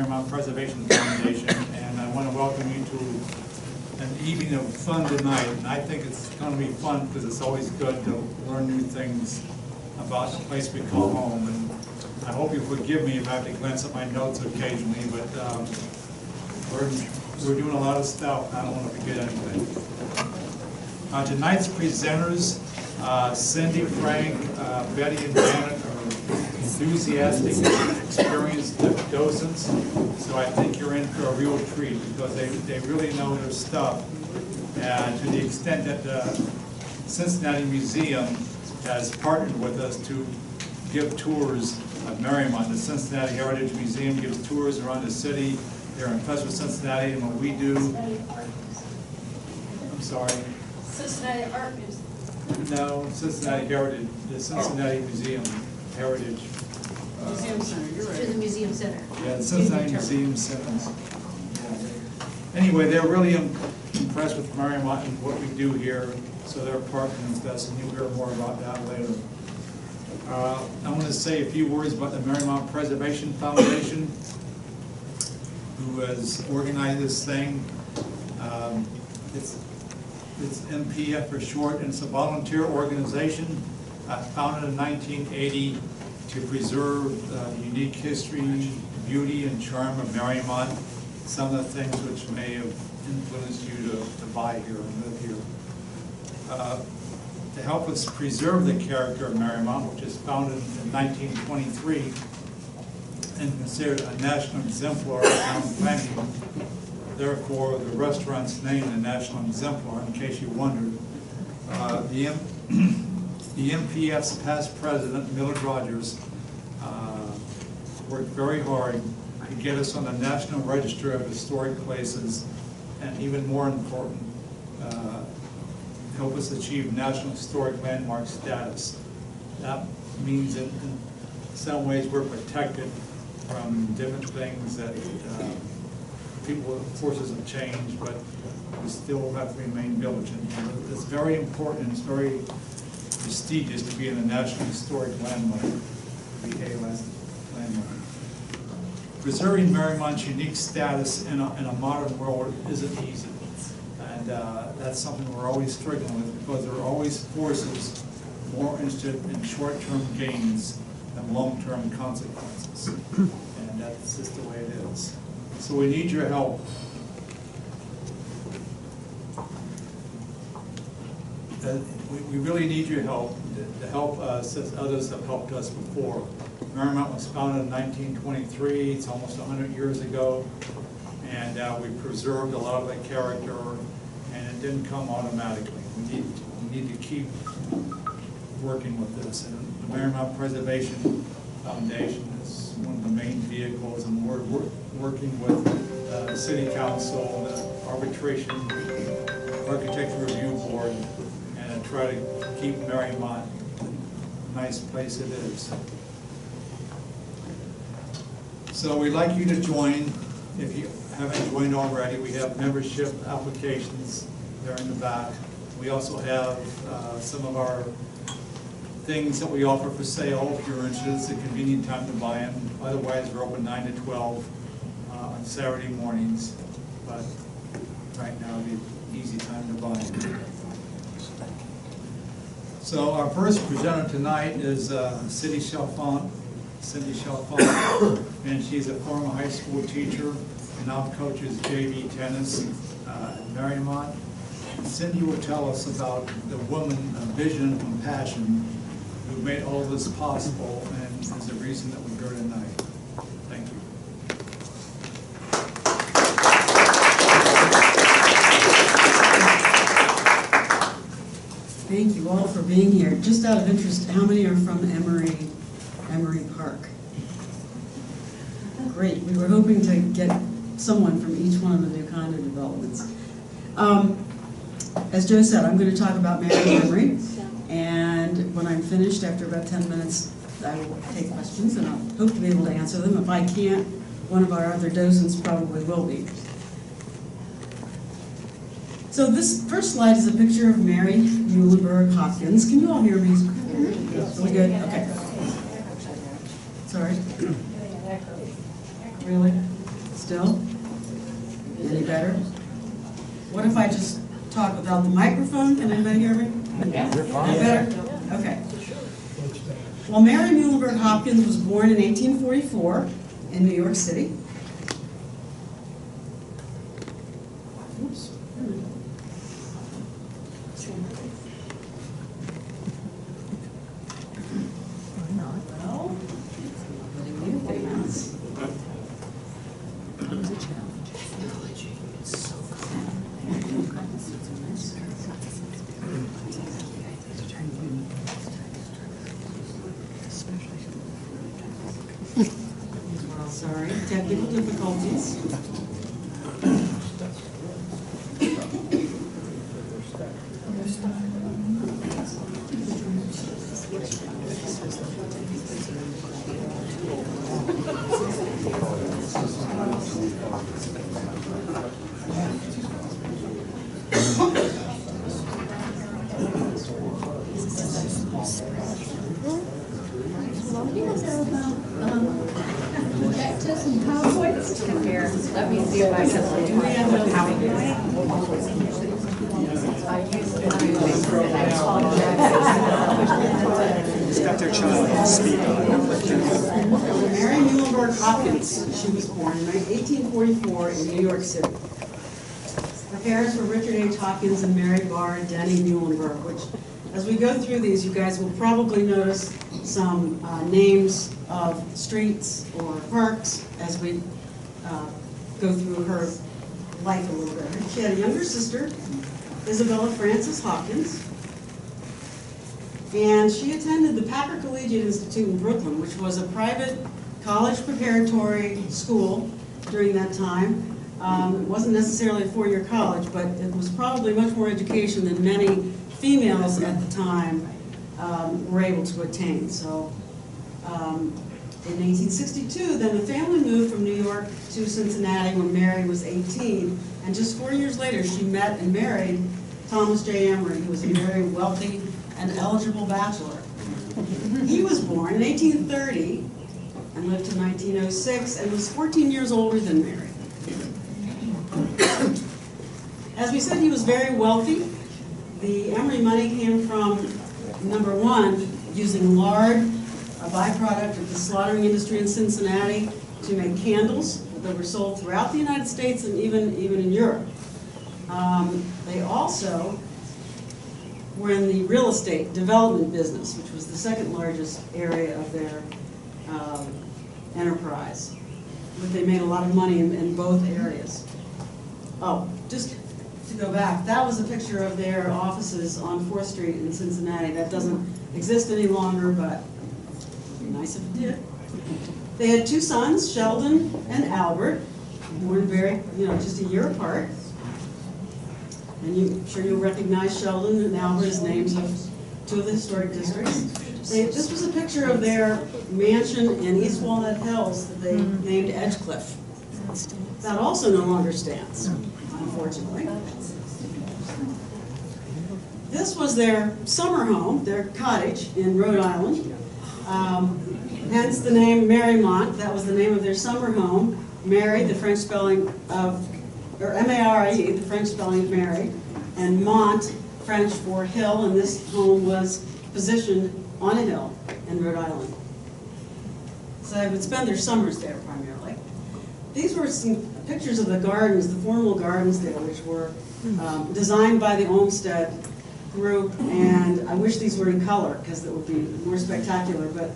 Mariemont Preservation Foundation, and I want to welcome you to an evening of fun tonight. And I think it's going to be fun because it's always good to learn new things about the place we call home. And I hope you forgive me if I have to glance at my notes occasionally, but we're doing a lot of stuff. I don't want to forget anything. Tonight's presenters, Cindy, Frank, Betty, and Janet are enthusiastic, experienced docents, so I think you're in for a real treat because they really know their stuff. And to the extent that the Cincinnati Museum has partnered with us to give tours of Mariemont. The Cincinnati Heritage Museum gives tours around the city. They're impressed with Cincinnati and what we do. I'm sorry. Cincinnati Art Museum. No, Cincinnati Heritage, the Cincinnati Museum Heritage. Museum Center, you're right. To the Museum Center. Yeah, the Cincinnati Museum Center. Yeah. Anyway, they're really impressed with Mariemont and what we do here, so they're partnering with us, and you'll hear more about that later. I want to say a few words about the Mariemont Preservation Foundation, who has organized this thing. It's MPF for short, and it's a volunteer organization founded in 1980 to preserve the unique history, beauty, and charm of Mariemont, some of the things which may have influenced you to buy here and live here. To help us preserve the character of Mariemont, which is founded in 1923 and considered a national exemplar of town planning. Therefore, the restaurant's named the National Exemplar, in case you wondered. The MPF's past president, Millard Rogers, worked very hard to get us on the National Register of Historic Places, and even more important, help us achieve National Historic Landmark status. That means that in some ways we're protected from different things that forces have changed, but we still have to remain diligent. It's very important, it's very prestigious to be in a National Historic Landmark, VA landmark. Preserving Mariemont's unique status in a modern world isn't easy. And that's something we're always struggling with because there are always forces more interested in short-term gains than long-term consequences. And that's just the way it is. So we need your help. We really need your help to help us as others have helped us before. Mariemont was founded in 1923. It's almost 100 years ago. And we preserved a lot of the character, and it didn't come automatically. We need to keep working with this. And the Mariemont Preservation Foundation is one of the main vehicles, and we're working with the City Council, the Architecture Review Board, and try to keep Mariemont the nice place it is. So we'd like you to join. If you haven't joined already, we have membership applications there in the back. We also have some of our things that we offer for sale. If you're interested, it's a convenient time to buy them. Otherwise, we're open 9 to 12 on Saturday mornings. But right now, it'd be an easy time to buy them. So our first presenter tonight is Cindy Chalfant, and she's a former high school teacher and now coaches JV tennis at Mariemont. Cindy will tell us about the woman of vision and compassion who made all this possible and is the reason that we're here tonight. Thank you. Thank you all for being here. Just out of interest, how many are from EMERY Park? Great. We were hoping to get someone from each one of the new condo developments. As Joe said, I'm going to talk about EMERY, and when I'm finished, after about 10 minutes, I will take questions, and I'll hope to be able to answer them. If I can't, one of our other docents probably will be. So this first slide is a picture of Mary Muhlenberg Hopkins. Can you all hear me? Are we good? Okay. Sorry. Really? Still? Any better? What if I just talk without the microphone? Can anybody hear me? Yeah, you're Any fine. better? Okay. Well, Mary Muhlenberg Hopkins was born in 1844 in New York City. Oops. Well, new things. Well, sorry, technical difficulties. Here, let me see if I can. Just got their child on speed Mary Muhlenberg Hopkins, she was born in 1844 in New York City. Her parents were Richard H. Hopkins and Mary Barr Denny Muhlenberg, which, as we go through these, you guys will probably notice some names of streets or parks as we go through her life a little bit. She had a younger sister, Isabella Frances Hopkins, and she attended the Packer Collegiate Institute in Brooklyn, which was a private college preparatory school during that time. It wasn't necessarily a four-year college, but it was probably much more education than many females at the time were able to attain. So in 1862, then the family moved from New York to Cincinnati when Mary was 18, and just 4 years later she met and married Thomas J. Emery, who was a very wealthy and eligible bachelor. He was born in 1830 and lived to 1906 and was 14 years older than Mary. As we said, he was very wealthy. The Emery money came from, number one, using lard, a byproduct of the slaughtering industry in Cincinnati, to make candles that were sold throughout the United States and even in Europe. They also were in the real estate development business, which was the second largest area of their enterprise. But they made a lot of money in both areas. Oh, just to go back, that was a picture of their offices on 4th Street in Cincinnati. That doesn't exist any longer, but it'd be nice if it did. They had two sons, Sheldon and Albert, born very, just a year apart. And I'm sure you'll recognize Sheldon and Albert as names of two of the historic districts. This was a picture of their mansion in East Walnut Hills that they named Edgecliff. That also no longer stands, unfortunately. This was their summer home, their cottage in Rhode Island. Hence the name Mariemont. That was the name of their summer home. Mary, the French spelling of, or M-A-R-I-E, the French spelling of Mary, and Mont, French for hill, and this home was positioned on a hill in Rhode Island. So they would spend their summers there primarily. These were some pictures of the gardens, the formal gardens there, which were designed by the Olmsted group, and I wish these were in color because it would be more spectacular, but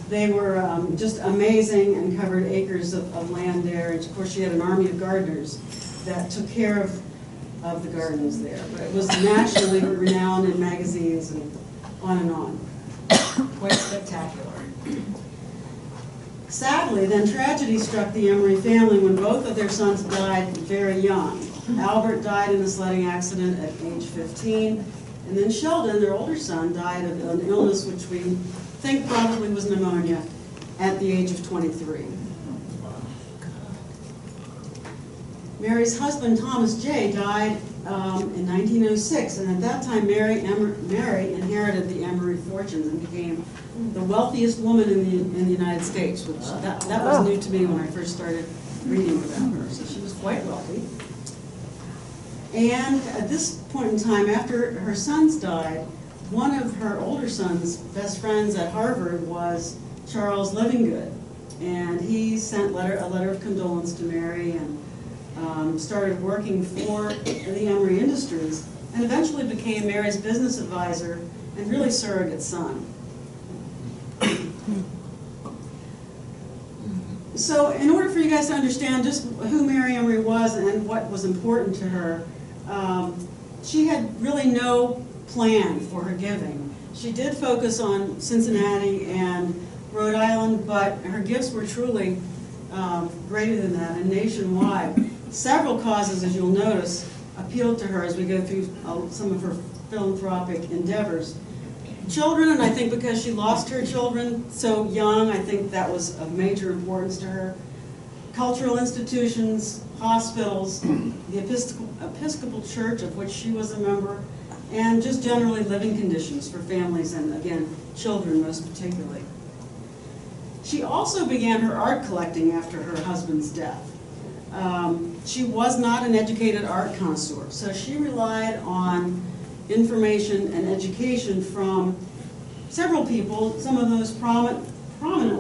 they were just amazing and covered acres of land there. And of course, she had an army of gardeners that took care of the gardens there. But it was nationally renowned in magazines and on. Quite spectacular. Sadly, then tragedy struck the Emery family when both of their sons died very young. Albert died in a sledding accident at age 15, and then Sheldon, their older son, died of an illness which we think probably was pneumonia at the age of 23. Mary's husband, Thomas J., died in 1906, and at that time Mary inherited the Emery fortunes and became the wealthiest woman in the United States, which that was new to me when I first started reading about her. quite wealthy. And at this point in time, after her sons died, one of her older sons' best friends at Harvard was Charles Livingood. And he sent a letter of condolence to Mary and started working for the Emery Industries, and eventually became Mary's business advisor and really surrogate son. So in order for you guys to understand just who Mary Emery was and what was important to her, she had really no plan for her giving. She did focus on Cincinnati and Rhode Island, but her gifts were truly greater than that and nationwide. Several causes, as you'll notice, appealed to her as we go through some of her philanthropic endeavors. Children, and I think because she lost her children so young, I think that was of major importance to her. Cultural institutions, hospitals, the Episcopal Church, of which she was a member, and just generally living conditions for families and, again, children most particularly. She also began her art collecting after her husband's death. She was not an educated art connoisseur, so she relied on information and education from several people. Some of those prominent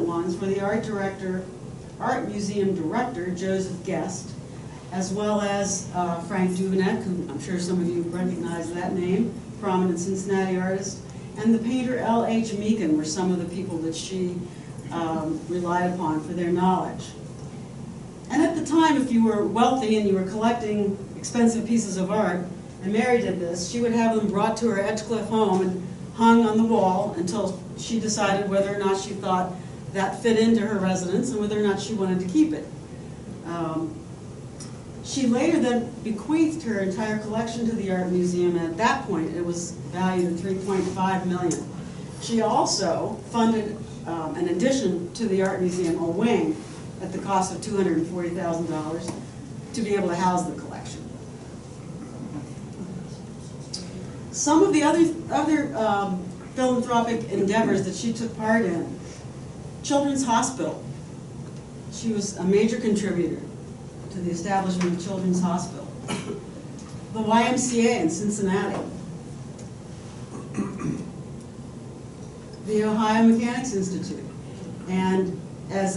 ones were the art museum director, Joseph Guest, as well as Frank Duveneck, who I'm sure some of you recognize that name, prominent Cincinnati artist, and the painter L.H. Meekin were some of the people that she relied upon for their knowledge. And at the time, if you were wealthy and you were collecting expensive pieces of art, and Mary did this, she would have them brought to her Edgecliff home and hung on the wall until she decided whether or not she thought that fit into her residence and whether or not she wanted to keep it. She later then bequeathed her entire collection to the art museum, and at that point it was valued at $3.5 million. She also funded an addition to the art museum, a wing, at the cost of $240,000 to be able to house the collection. Some of the other philanthropic endeavors that she took part in: Children's Hospital. She was a major contributor to the establishment of Children's Hospital. The YMCA in Cincinnati. The Ohio Mechanics Institute. And as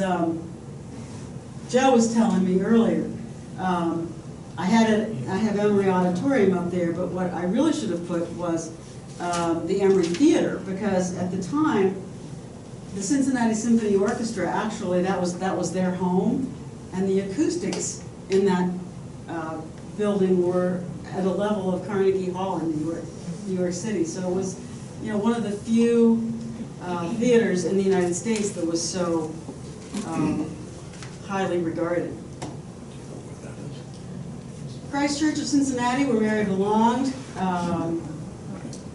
Joe was telling me earlier, I have Emery Auditorium up there, but what I really should have put was the Emery Theater, because at the time, the Cincinnati Symphony Orchestra, actually, that was their home, and the acoustics in that building were at a level of Carnegie Hall in New York City. So it was, one of the few theaters in the United States that was so highly regarded. Christ Church of Cincinnati, where Mary belonged,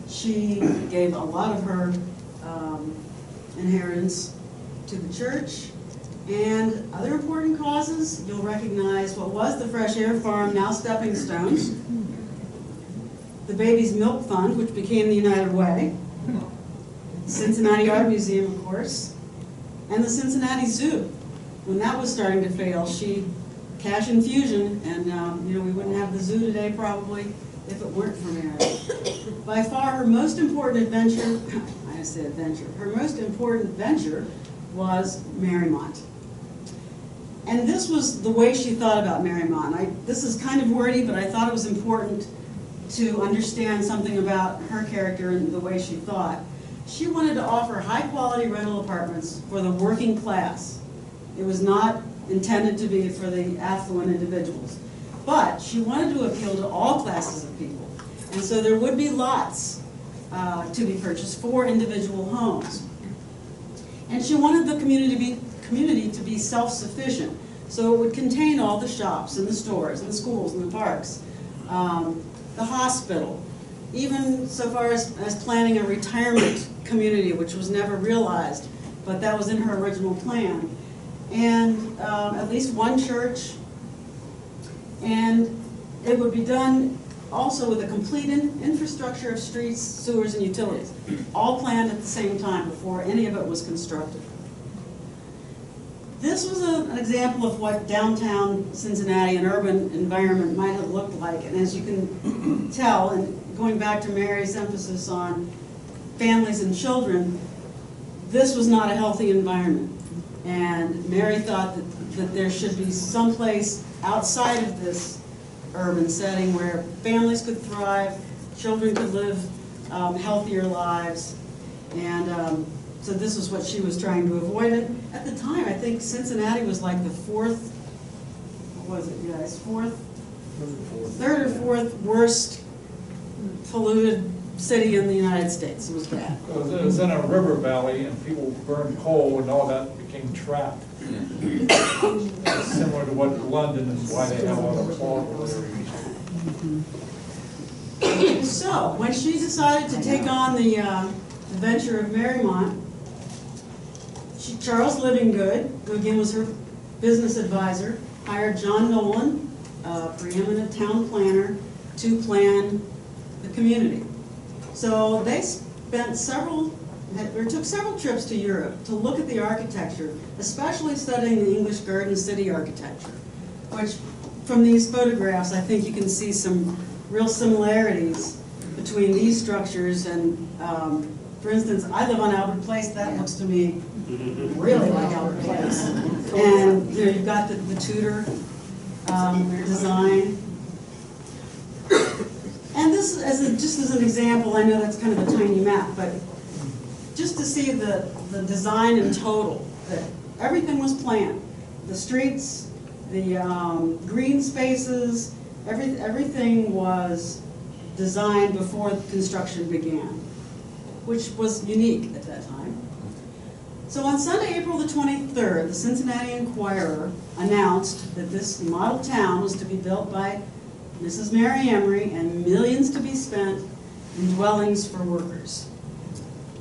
she gave a lot of her inheritance to the church. And other important causes, you'll recognize what was the Fresh Air Farm, now Stepping Stones, the Baby's Milk Fund, which became the United Way, Cincinnati Art Museum, of course, and the Cincinnati Zoo. When that was starting to fail, she cash infusion, and we wouldn't have the zoo today probably if it weren't for Mary. By far her most important adventure, I say adventure, her most important venture was Mariemont. And this was the way she thought about Mariemont. This is kind of wordy, but I thought it was important to understand something about her character and the way she thought. She wanted to offer high-quality rental apartments for the working class. It was not intended to be for the affluent individuals. But she wanted to appeal to all classes of people. And so there would be lots to be purchased for individual homes. And she wanted the community to be self-sufficient. So it would contain all the shops and the stores and the schools and the parks, the hospital, even so far as planning a retirement community, which was never realized, but that was in her original plan. And at least one church, and it would be done also with a complete infrastructure of streets, sewers, and utilities, all planned at the same time before any of it was constructed. This was an example of what downtown Cincinnati, an urban environment, might have looked like. And as you can tell, and going back to Mary's emphasis on families and children, this was not a healthy environment. And Mary thought that there should be some place outside of this urban setting where families could thrive, children could live healthier lives. And so this is what she was trying to avoid. And at the time, I think Cincinnati was like the fourth, what was it, guys, third or fourth worst polluted city in the United States. It was bad. It was in a river valley, and people burned coal, and all that became trapped. Similar to what London is, why they have all the fog. So, when she decided to take on the venture of Mariemont, Charles Livingood, who again was her business advisor, hired John NOLEN, a preeminent town planner, to plan the community. So they spent took several trips to Europe to look at the architecture, especially studying the English garden city architecture, which from these photographs I think you can see some real similarities between these structures and, for instance, I live on Albert Place. That looks to me really like Albert Place. And there you've got the Tudor design. And this, just as an example, I know that's kind of a tiny map, but just to see the design in total, that everything was planned. The streets, the green spaces, everything was designed before construction began, which was unique at that time. So on Sunday, April the 23rd, the Cincinnati Enquirer announced that this model town was to be built by Mrs. Mary Emery and millions to be spent in dwellings for workers.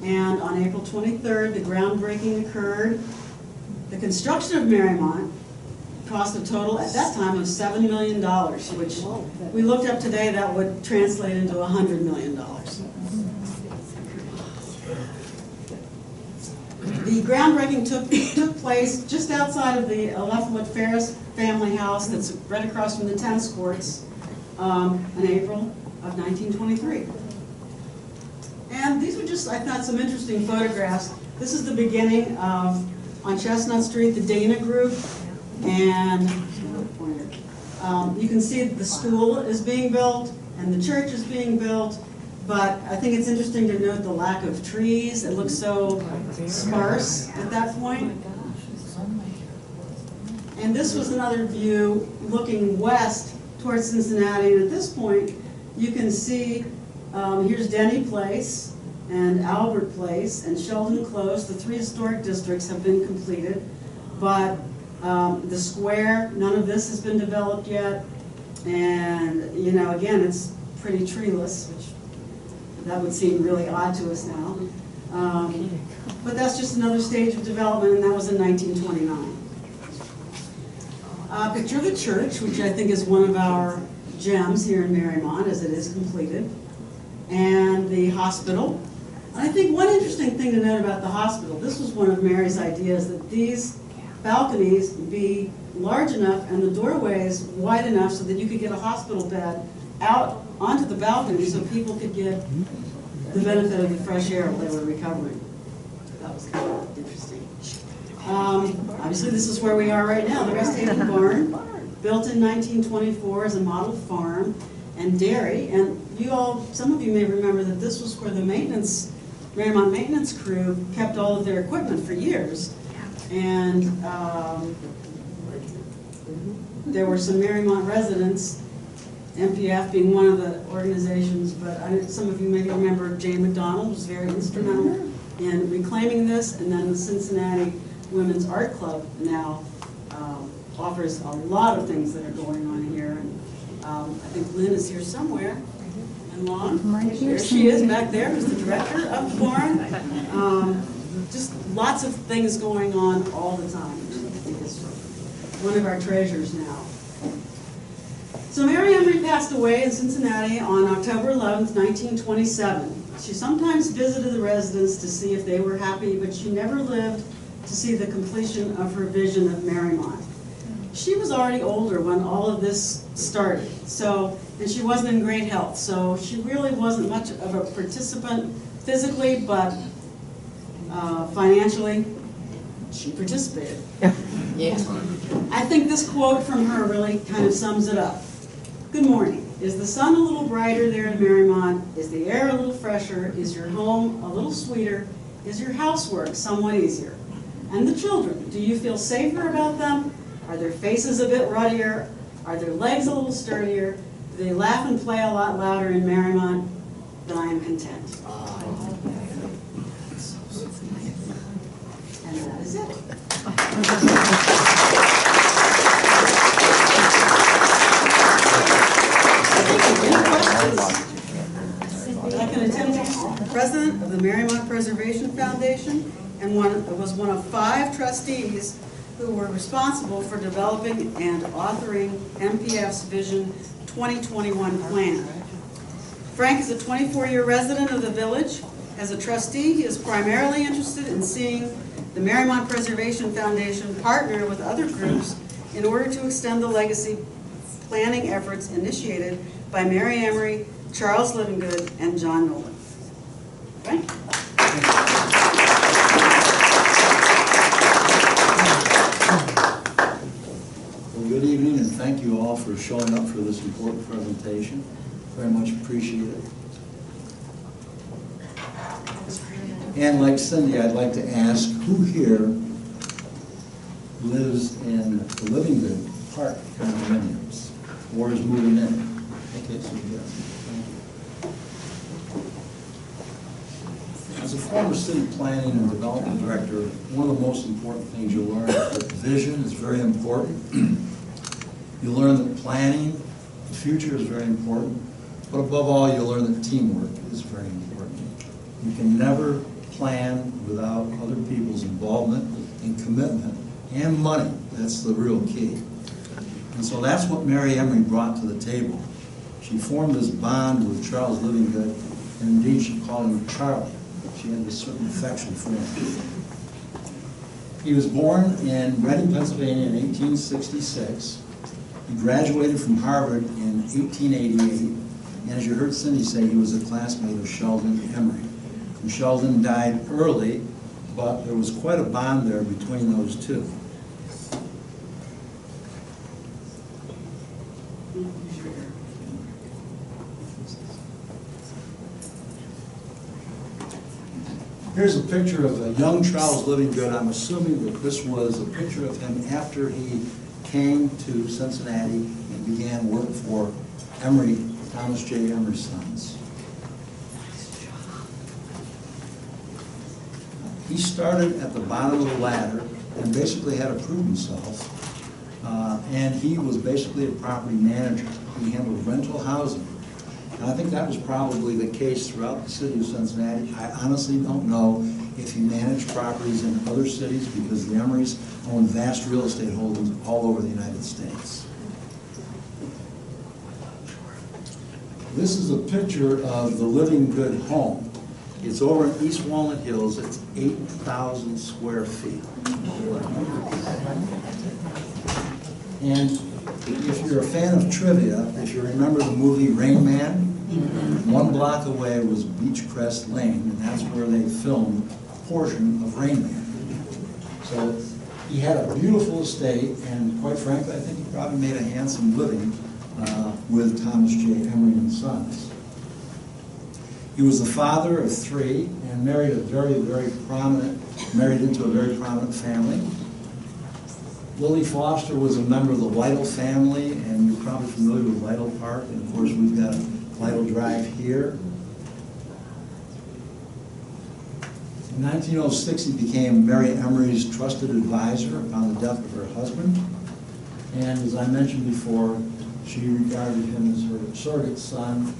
And on April 23rd, the groundbreaking occurred. The construction of Mariemont cost a total at that time of $7 million, which we looked up today, that would translate into $100 million. The groundbreaking took place just outside of the Leffelwood Ferris family house that's right across from the tennis courts in April of 1923. And these were just, I thought, some interesting photographs. This is the beginning of, on Chestnut Street, the Dana Group. And you can see that the school is being built and the church is being built. But I think it's interesting to note the lack of trees. It looks so sparse at that point. And this was another view looking west towards Cincinnati. And at this point, you can see here's Denny Place and Albert Place and Sheldon Close. The three historic districts have been completed. But the square, none of this has been developed yet. And, you know, again, it's pretty treeless, which that would seem really odd to us now. But that's just another stage of development, and that was in 1929. Picture of the church, which I think is one of our gems here in Mariemont, as it is completed. And the hospital. And I think one interesting thing to note about the hospital, this was one of Mary's ideas, that these balconies be large enough and the doorways wide enough so that you could get a hospital bed out onto the balcony so people could get the benefit of the fresh air while they were recovering. That was kind of interesting. Obviously, this is where we are right now. The Rest Haven Barn, built in 1924 as a model farm and dairy. And you all, some of you may remember that this was where the Mariemont maintenance crew kept all of their equipment for years. And there were some Mariemont residents, MPF being one of the organizations, but some of you maybe remember Jane McDonald was very instrumental in reclaiming this, and then the Cincinnati Women's Art Club now offers a lot of things that are going on here. And I think Lynn is here somewhere. And Long, there she is back there, who's the director of the barn. Just lots of things going on all the time, which I think is one of our treasures now. So Mary Emery passed away in Cincinnati on October 11th, 1927. She sometimes visited the residents to see if they were happy, but she never lived to see the completion of her vision of Mariemont. She was already older when all of this started, and she wasn't in great health, so she really wasn't much of a participant physically, but financially, she participated. I think this quote from her really kind of sums it up. Good morning. Is the sun a little brighter there in Mariemont? Is the air a little fresher? Is your home a little sweeter? Is your housework somewhat easier? And the children, do you feel safer about them? Are their faces a bit ruddier? Are their legs a little sturdier? Do they laugh and play a lot louder in Mariemont? Then I am content. And that is it. I can attend to. President of the Mariemont Preservation Foundation and was one of 5 trustees who were responsible for developing and authoring MPF's Vision 2021 plan. Frank is a 24-year resident of the village. As a trustee, he is primarily interested in seeing the Mariemont Preservation Foundation partner with other groups in order to extend the legacy planning efforts initiated by Mary Emery, Charles Livingood, and John NOLEN. Frank? Good evening, and thank you all for showing up for this important presentation. Very much appreciated. And like Cindy, I'd like to ask who here lives in the LIVINGOOD Park Condominiums or is moving in? Okay, so yes. As a former city planning and development director, one of the most important things you'll learn is that vision is very important. You learn that planning, the future is very important, but above all, you'll learn that teamwork is very important. You can never plan without other people's involvement and commitment and money. That's the real key. And so that's what Mary Emery brought to the table. She formed this bond with Charles Livingood, and indeed she called him Charlie. She had a certain affection for him. He was born in Reading, Pennsylvania in 1866. He graduated from Harvard in 1888, and as you heard Cindy say, he was a classmate of Sheldon Emery. And Sheldon died early, but there was quite a bond there between those two. Here's a picture of a young Charles Livingood. I'm assuming that this was a picture of him after he came to Cincinnati and began work for Emery, Thomas J. Emery Sons. He started at the bottom of the ladder and basically had to prove himself. And he was basically a property manager. He handled rental housing. And I think that was probably the case throughout the city of Cincinnati. I honestly don't know if he managed properties in other cities because the Emerys own vast real estate holdings all over the United States. This is a picture of the Livingood home. It's over in East Walnut Hills. It's 8,000 square feet. And if you're a fan of trivia, if you remember the movie Rain Man, 1 block away was Beechcrest Lane, and that's where they filmed a portion of Rain Man. So he had a beautiful estate, and quite frankly, I think he probably made a handsome living with Thomas J. Emery and Sons. He was the father of 3 and married into a very prominent family. Lily Foster was a member of the Lytle family, and you're probably familiar with Lytle Park, and of course we've got Lytle Drive here. In 1906, he became Mary Emery's trusted advisor upon the death of her husband, and as I mentioned before, she regarded him as her surrogate son.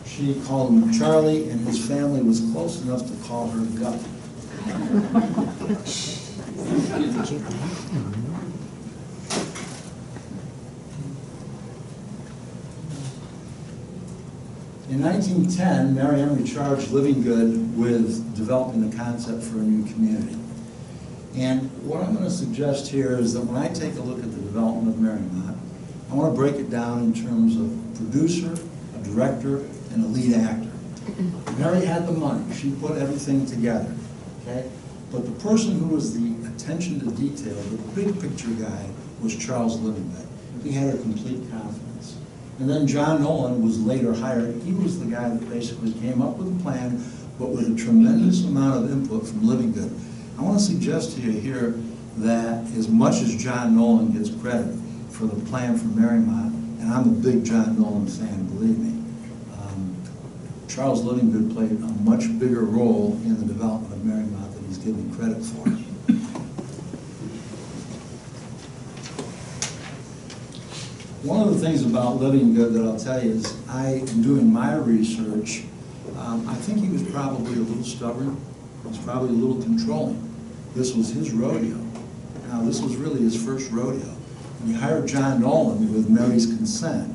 She called him Charlie, and his family was close enough to call her Guppy. In 1910, Mary Emery charged Livingood with developing the concept for a new community. And what I'm going to suggest here is that when I take a look at the development of Mariemont, I want to break it down in terms of producer, a director, and a lead actor. Mary had the money. She put everything together, okay? But the person who was the attention to detail, the big picture guy, was Charles Livingood. He had her complete confidence. And then John Nolen was later hired. He was the guy that basically came up with a plan, but with a tremendous amount of input from Livingood. I want to suggest to you here that as much as John Nolen gets credit for the plan for Mariemont, and I'm a big John Nolen fan, believe me, Charles Livingood played a much bigger role in the development of Mariemont than he's given credit for. One of the things about Livingood that I'll tell you is in doing my research, I think he was probably a little stubborn. He was probably a little controlling. This was his rodeo. Now, this was really his first rodeo. And he hired John Nolen with Mary's consent.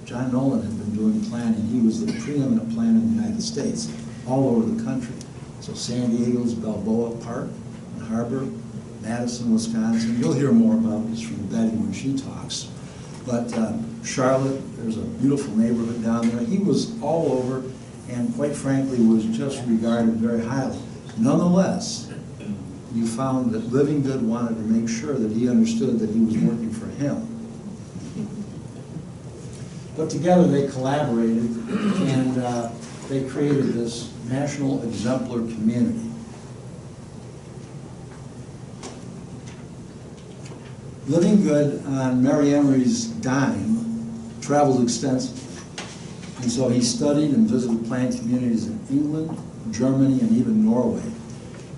John Nolen had been doing planning. He was the preeminent planner in the United States, all over the country. So San Diego's Balboa Park and Harbor, Madison, Wisconsin. You'll hear more about this from Betty when she talks. But Charlotte, there's a beautiful neighborhood down there. He was all over and quite frankly was just regarded very highly. Nonetheless, you found that Livingood wanted to make sure that he understood that he was working for him. But together they collaborated and they created this national exemplar community. Livingood, on Mary Emery's dime, traveled extensively. And so he studied and visited planned communities in England, Germany, and even Norway.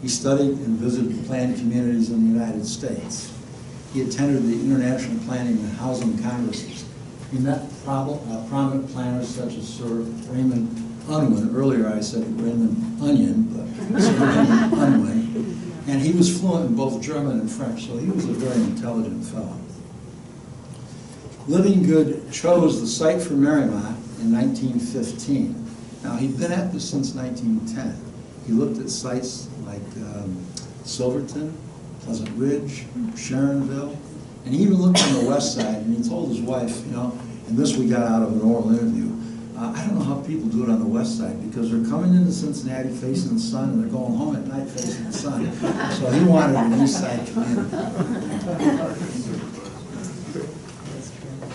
He studied and visited planned communities in the United States. He attended the International Planning and Housing Congresses. He met prominent planners such as Sir Raymond Unwin. Earlier I said Raymond Onion, but Sir Raymond Unwin. And he was fluent in both German and French, so he was a very intelligent fellow. Livingood chose the site for Mariemont in 1915. Now, he'd been at this since 1910. He looked at sites like Silverton, Pleasant Ridge, Sharonville, and he even looked on the west side, and he told his wife, you know, and this we got out of an oral interview, I don't know how people do it on the west side, because they're coming into Cincinnati facing the sun, and they're going home at night facing the sun. So he wanted an east side community.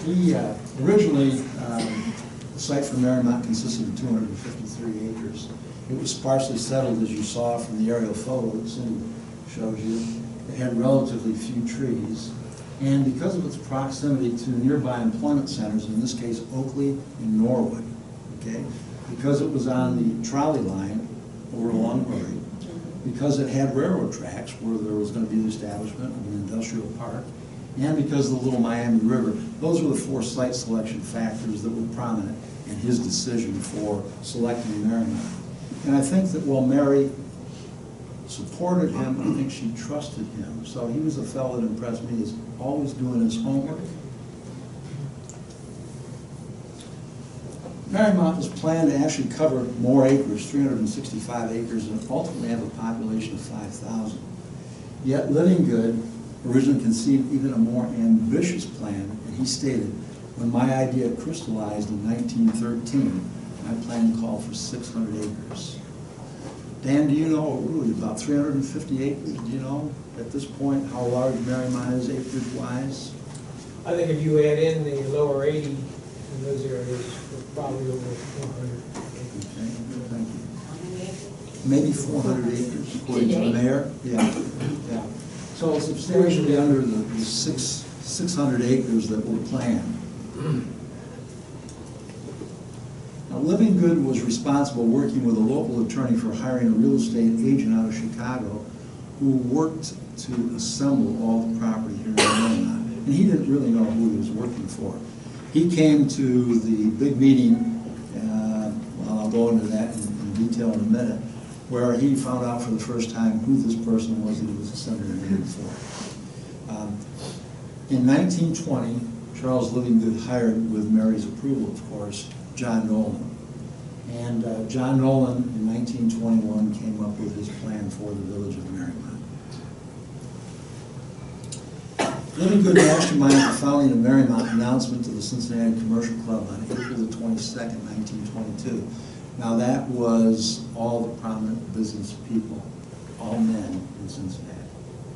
He originally, the site for Mariemont consisted of 253 acres. It was sparsely settled, as you saw from the aerial photo that Cindy shows you. It had relatively few trees. And because of its proximity to nearby employment centers, in this case Oakley and Norwood, okay? Because it was on the trolley line over along Murray, because it had railroad tracks where there was going to be the establishment of an industrial park, and because of the Little Miami River, those were the four site selection factors that were prominent in his decision for selecting Mariemont. And I think that while Mary supported him, I think she trusted him. So he was a fellow that impressed me as always doing his homework. Mariemont was planned to actually cover more acres, 365 acres, and ultimately have a population of 5,000. Yet Livingood originally conceived even a more ambitious plan, and he stated, when my idea crystallized in 1913, my plan called for 600 acres. Dan, do you know, really, about 350 acres, do you know at this point how large Mariemont is acreage-wise? I think if you add in the lower 80 in those areas, we're probably over 400. Okay, thank you. Maybe 400 acres, according to the mayor. Yeah. So substantially under the 600 acres that were planned. Now, Livingood was responsible, working with a local attorney, for hiring a real estate agent out of Chicago who worked to assemble all the property here in Mariemont. And he didn't really know who he was working for. He came to the big meeting, well, I'll go into that in detail in a minute, where he found out for the first time who this person was that he was assembling for. In 1920, Charles Livingood hired, with Mary's approval, of course, John Nolen. And John Nolen, in 1921, came up with his plan for the village of Mariemont. Living Good Mastermind, the founding of Mariemont announcement to the Cincinnati Commercial Club on April the 22nd, 1922. Now that was all the prominent business people, all men in Cincinnati.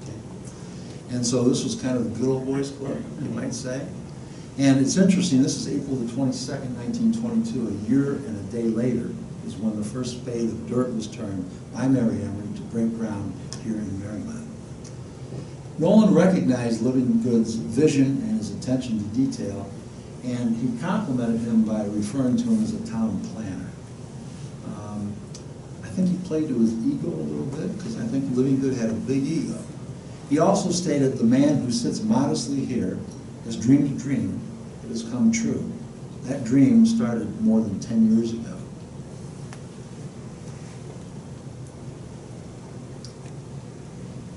Okay? And so this was kind of the good old boys club, you might say. And it's interesting, this is April the 22nd, 1922. A year and a day later is when the first spade of dirt was turned by Mary Emery to break ground here in Mariemont. Nolan recognized Living Good's vision and his attention to detail, and he complimented him by referring to him as a town planner. I think he played to his ego a little bit, because I think Living Good had a big ego. He also stated, "The man who sits modestly here has dreamed a dream that has come true." That dream started more than 10 years ago.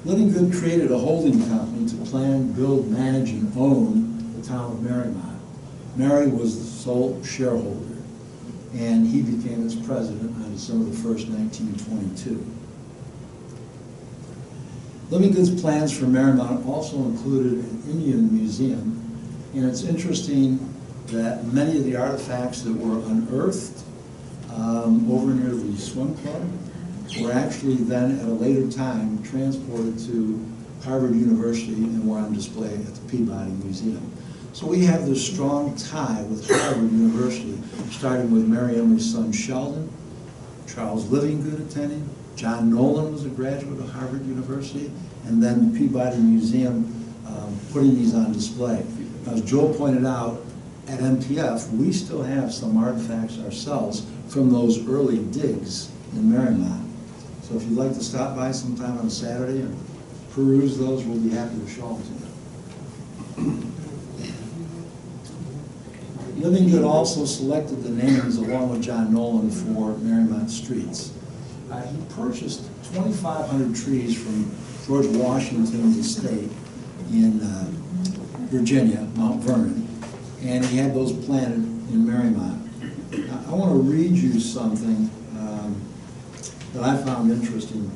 Living Good created a holding company to plan, build, manage, and own the town of Mariemont. Mary was the sole shareholder, and he became its president on December the 1st, 1922. Living Good's plans for Mariemont also included an Indian museum, and it's interesting that many of the artifacts that were unearthed over near the swim club were actually then, at a later time, transported to Harvard University and were on display at the Peabody Museum. So we have this strong tie with Harvard University, starting with Mary Emery's son Sheldon, Charles Livingood attending, John Nolen was a graduate of Harvard University, and then the Peabody Museum putting these on display. As Joe pointed out, at MPF, we still have some artifacts ourselves from those early digs in Mariemont. So if you'd like to stop by sometime on a Saturday and peruse those, we'll be happy to show them to you. Living Good also selected the names, along with John Nolen, for Mariemont streets. He purchased 2,500 trees from George Washington's estate in Virginia, Mount Vernon, and he had those planted in Mariemont. I want to read you something that I found interesting.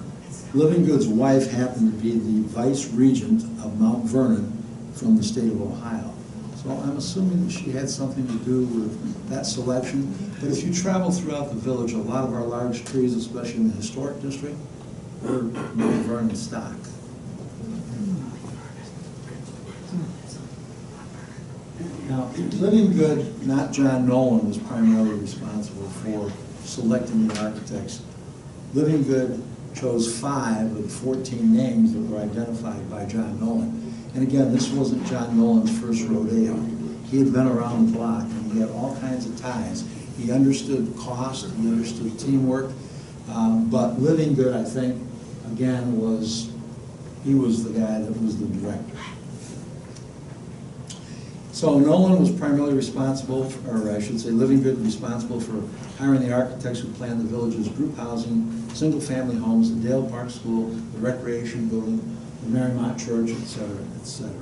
Living Good's wife happened to be the vice regent of Mount Vernon from the state of Ohio. So I'm assuming that she had something to do with that selection. But if you travel throughout the village, a lot of our large trees, especially in the historic district, were Mount Vernon stock. Now, Living Good, not John Nolen, was primarily responsible for selecting the architects. Living Good chose 5 of the 14 names that were identified by John Nolen. And again, this wasn't John Nolen's first rodeo. He had been around the block, and he had all kinds of ties. He understood cost, he understood teamwork, but Living Good, I think, again, he was the guy that was the director. So Nolen was primarily responsible, or I should say Living Good was responsible for hiring the architects who planned the village's group housing, single-family homes, the Dale Park School, the recreation building, the Mariemont Church, etc., etc.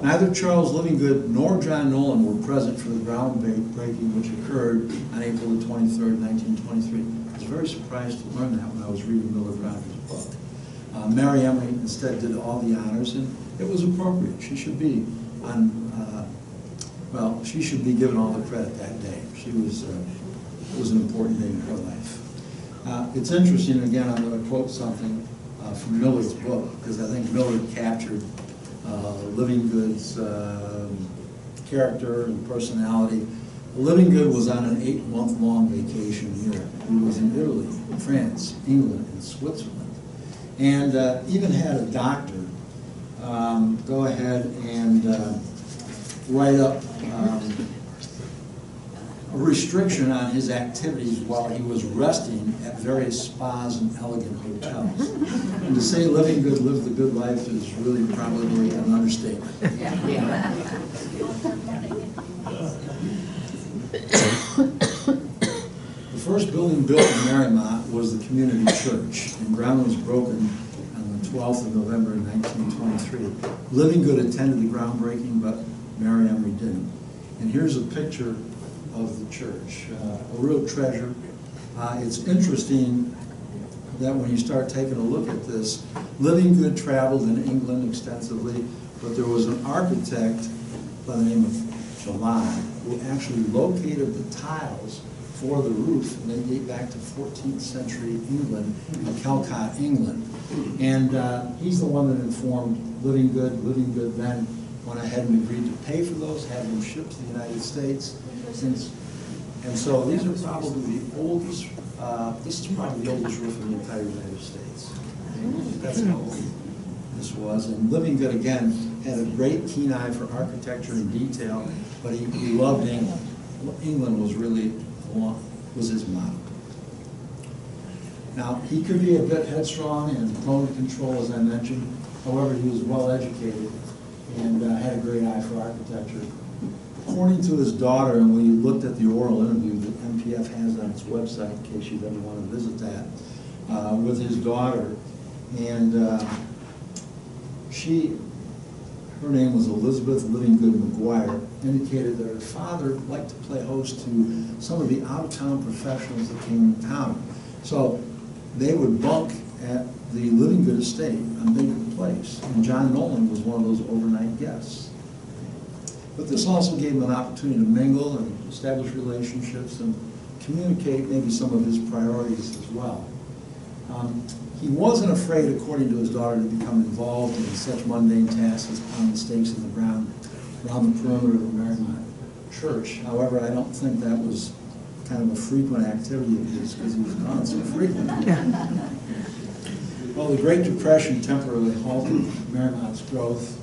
Neither Charles Living Good nor John Nolen were present for the groundbreaking, which occurred on April the 23rd, 1923. I was very surprised to learn that when I was reading Miller Greiwe's book. Mary Emery instead did all the honors, and it was appropriate. She should be she should be given all the credit that day. She was, it was an important day in her life. It's interesting, again, I'm going to quote something from Miller's book, because I think Miller captured Living Good's character and personality. Living Good was on an 8-month-long vacation here. He was in Italy, France, England, and Switzerland. And even had a doctor go ahead and write up a restriction on his activities while he was resting at various spas and elegant hotels. And to say Living Good lived the good life is really probably an understatement. The first building built in Mariemont was the community church, and ground was broken on the 12th of November in 1923. Living Good attended the groundbreaking, but Mary Emery didn't. And here's a picture of the church, a real treasure. It's interesting that when you start taking a look at this, Living Good traveled in England extensively, but there was an architect by the name of July who actually located the tiles for the roof, and they date back to 14th century England, Calcott, England. And he's the one that informed Living Good. Living Good then went ahead and agreed to pay for those, have them shipped to the United States. And so these are probably the oldest, this is probably the oldest roof in the entire United States. That's how old this was. And Living Good, again, had a great keen eye for architecture and detail, but he loved England. England was really, was his model. Now, he could be a bit headstrong and prone to control, as I mentioned. However, he was well educated and had a great eye for architecture. According to his daughter, and when you looked at the oral interview that MPF has on its website, in case you'd ever want to visit that, with his daughter, and her name was Elizabeth Living Good McGuire, indicated that her father liked to play host to some of the out-of-town professionals that came in town. So they would bunk at the Living Good estate on Bacon Place, and John Nolan was one of those overnight guests. But this also gave him an opportunity to mingle and establish relationships and communicate maybe some of his priorities as well. He wasn't afraid, according to his daughter, to become involved in such mundane tasks as pounding stakes in the ground around the perimeter of the Mariemont Church. However, I don't think that was kind of a frequent activity of his because he was gone so frequent. Well, the Great Depression temporarily halted Mariemont's growth,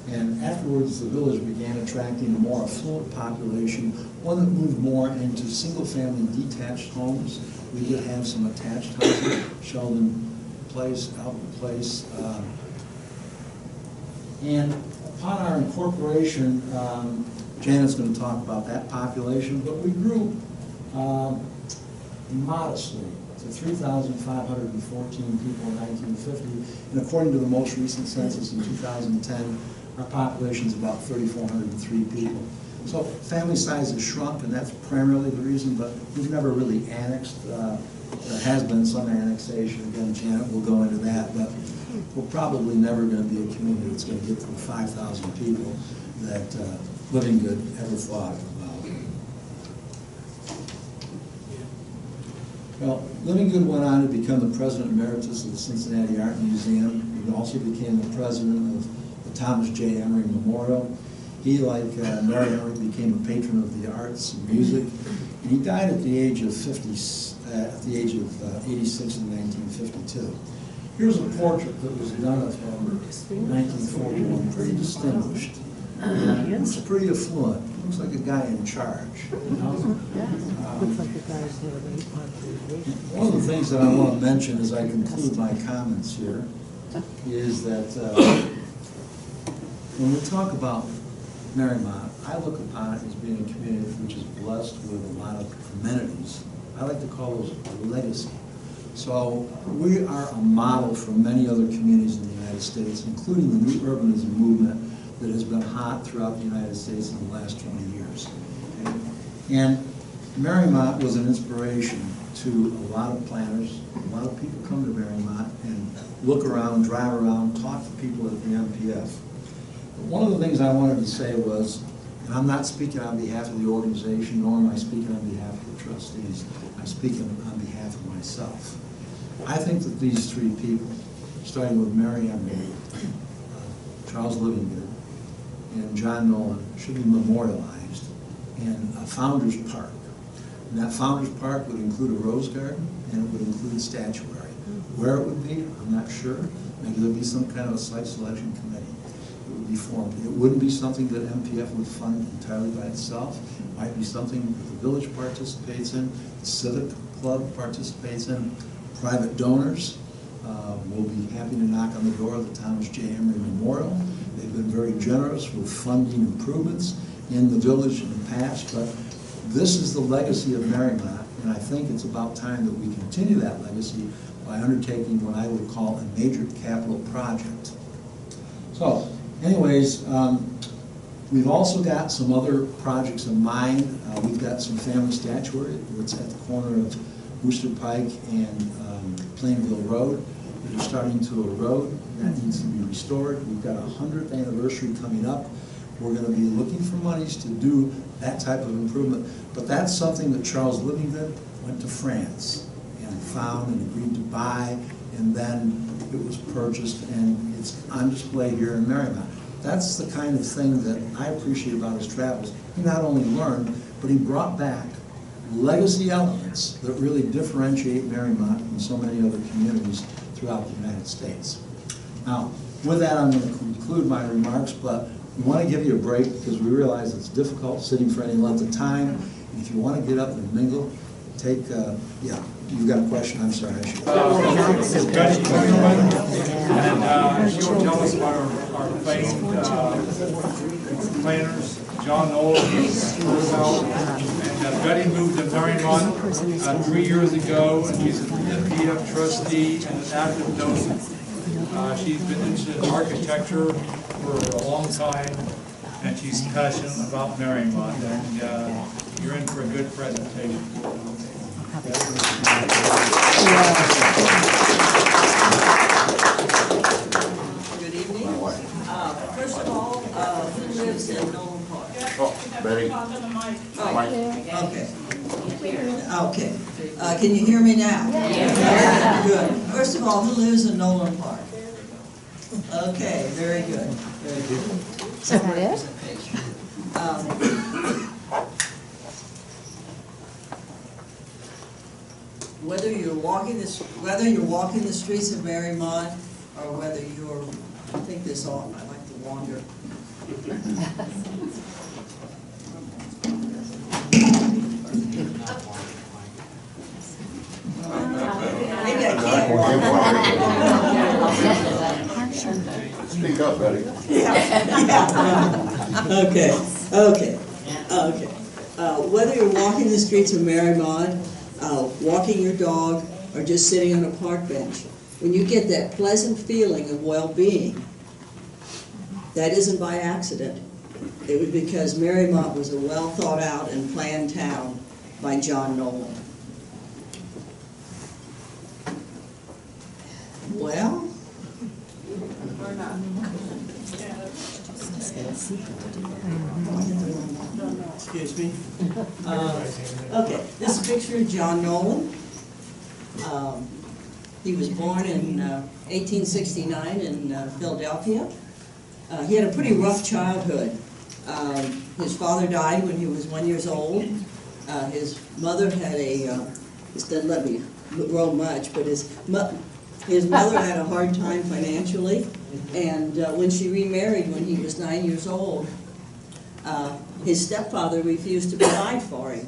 and afterwards the village began attracting a more affluent population, one that moved more into single-family detached homes. We did have some attached housing, Sheldon Place, Albert Place, and upon our incorporation, Janet's going to talk about that population, but we grew modestly to 3,514 people in 1950, and according to the most recent census in 2010, our population is about 3,403 people. So family size has shrunk, and that's primarily the reason, but we've never really annexed. There has been some annexation. Again, Janet will go into that, but we're probably never going to be a community that's going to get to the 5,000 people that Living Good ever thought about. Well, Living Good went on to become the president emeritus of the Cincinnati Art Museum. He also became the president of the Thomas J. Emery Memorial. He, like Mary Emery, became a patron of the arts and music, and he died at the age of 86 in 1952. Here's a portrait that was done of him in 1941, pretty distinguished. Looks pretty affluent. Looks like a guy in charge. You know? One of the things that I want to mention as I conclude my comments here is that when we talk about Mariemont, I look upon it as being a community which is blessed with a lot of amenities. I like to call those a legacy. So we are a model for many other communities in the United States, including the new urbanism movement that has been hot throughout the United States in the last 20 years. Okay? And Mariemont was an inspiration to a lot of planners. A lot of people come to Mariemont and look around, drive around, talk to people at the MPF. But one of the things I wanted to say was, and I'm not speaking on behalf of the organization, nor am I speaking on behalf of the trustees, I'm speaking on behalf of myself. I think that these three people, starting with Mary Emery, Charles Living Good, and John Nolan, should be memorialized in a Founders Park. And that Founders Park would include a rose garden, and it would include statuary. Where it would be, I'm not sure. Maybe there'd be some kind of a site selection committee that would be formed. It wouldn't be something that MPF would fund entirely by itself. It might be something that the village participates in, the civic club participates in, private donors will be happy to knock on the door of the Thomas J. Emery Memorial. They've been very generous with funding improvements in the village in the past, but this is the legacy of Mariemont, and I think it's about time that we continue that legacy by undertaking what I would call a major capital project. So, anyways, we've also got some other projects in mind. We've got some family statuary that's at the corner of Worcester Pike and Plainville Road that are starting to erode. That needs to be restored. We've got a 100th anniversary coming up. We're going to be looking for monies to do that type of improvement. But that's something that Charles Livingsgood went to France and found and agreed to buy, and then it was purchased, and it's on display here in Mariemont. That's the kind of thing that I appreciate about his travels. He not only learned, but he brought back legacy elements that really differentiate Mariemont from so many other communities throughout the United States. Now, with that, I'm going to conclude my remarks, but we want to give you a break because we realize it's difficult sitting for any length of time. And if you want to get up and mingle, take, yeah, you've got a question? I'm sorry, I should. This is Betty Cleveland, and she will tell us about our famed planners, John Nolan, and Betty moved to Mariemont 3 years ago, and she's a PF trustee and an active docent. She's been interested in architecture for a long time, and she's passionate about Mariemont, and you're in for a good presentation. Good evening. First of all, who lives in Nolan Park? Oh, Betty. Okay. Can you hear me now? Yeah. Good. First of all, who lives in Nolan Park? Okay, very good. Very good. Is that it? Whether you're walking the streets of Mariemont, or whether you're, I think this on, I like to wander. Maybe I can't walk. Speak up, Betty. Okay. Whether you're walking the streets of Mariemont, walking your dog, or just sitting on a park bench, when you get that pleasant feeling of well-being, that isn't by accident. It was because Mariemont was a well-thought-out and planned town by John Nolan. Well, excuse me. Okay, this is a picture of John Nolan. He was born in 1869 in Philadelphia. He had a pretty rough childhood. His father died when he was 1 year old. His mother had this doesn't let me grow much, but his mother had a hard time financially, and when she remarried when he was 9 years old, his stepfather refused to provide for him.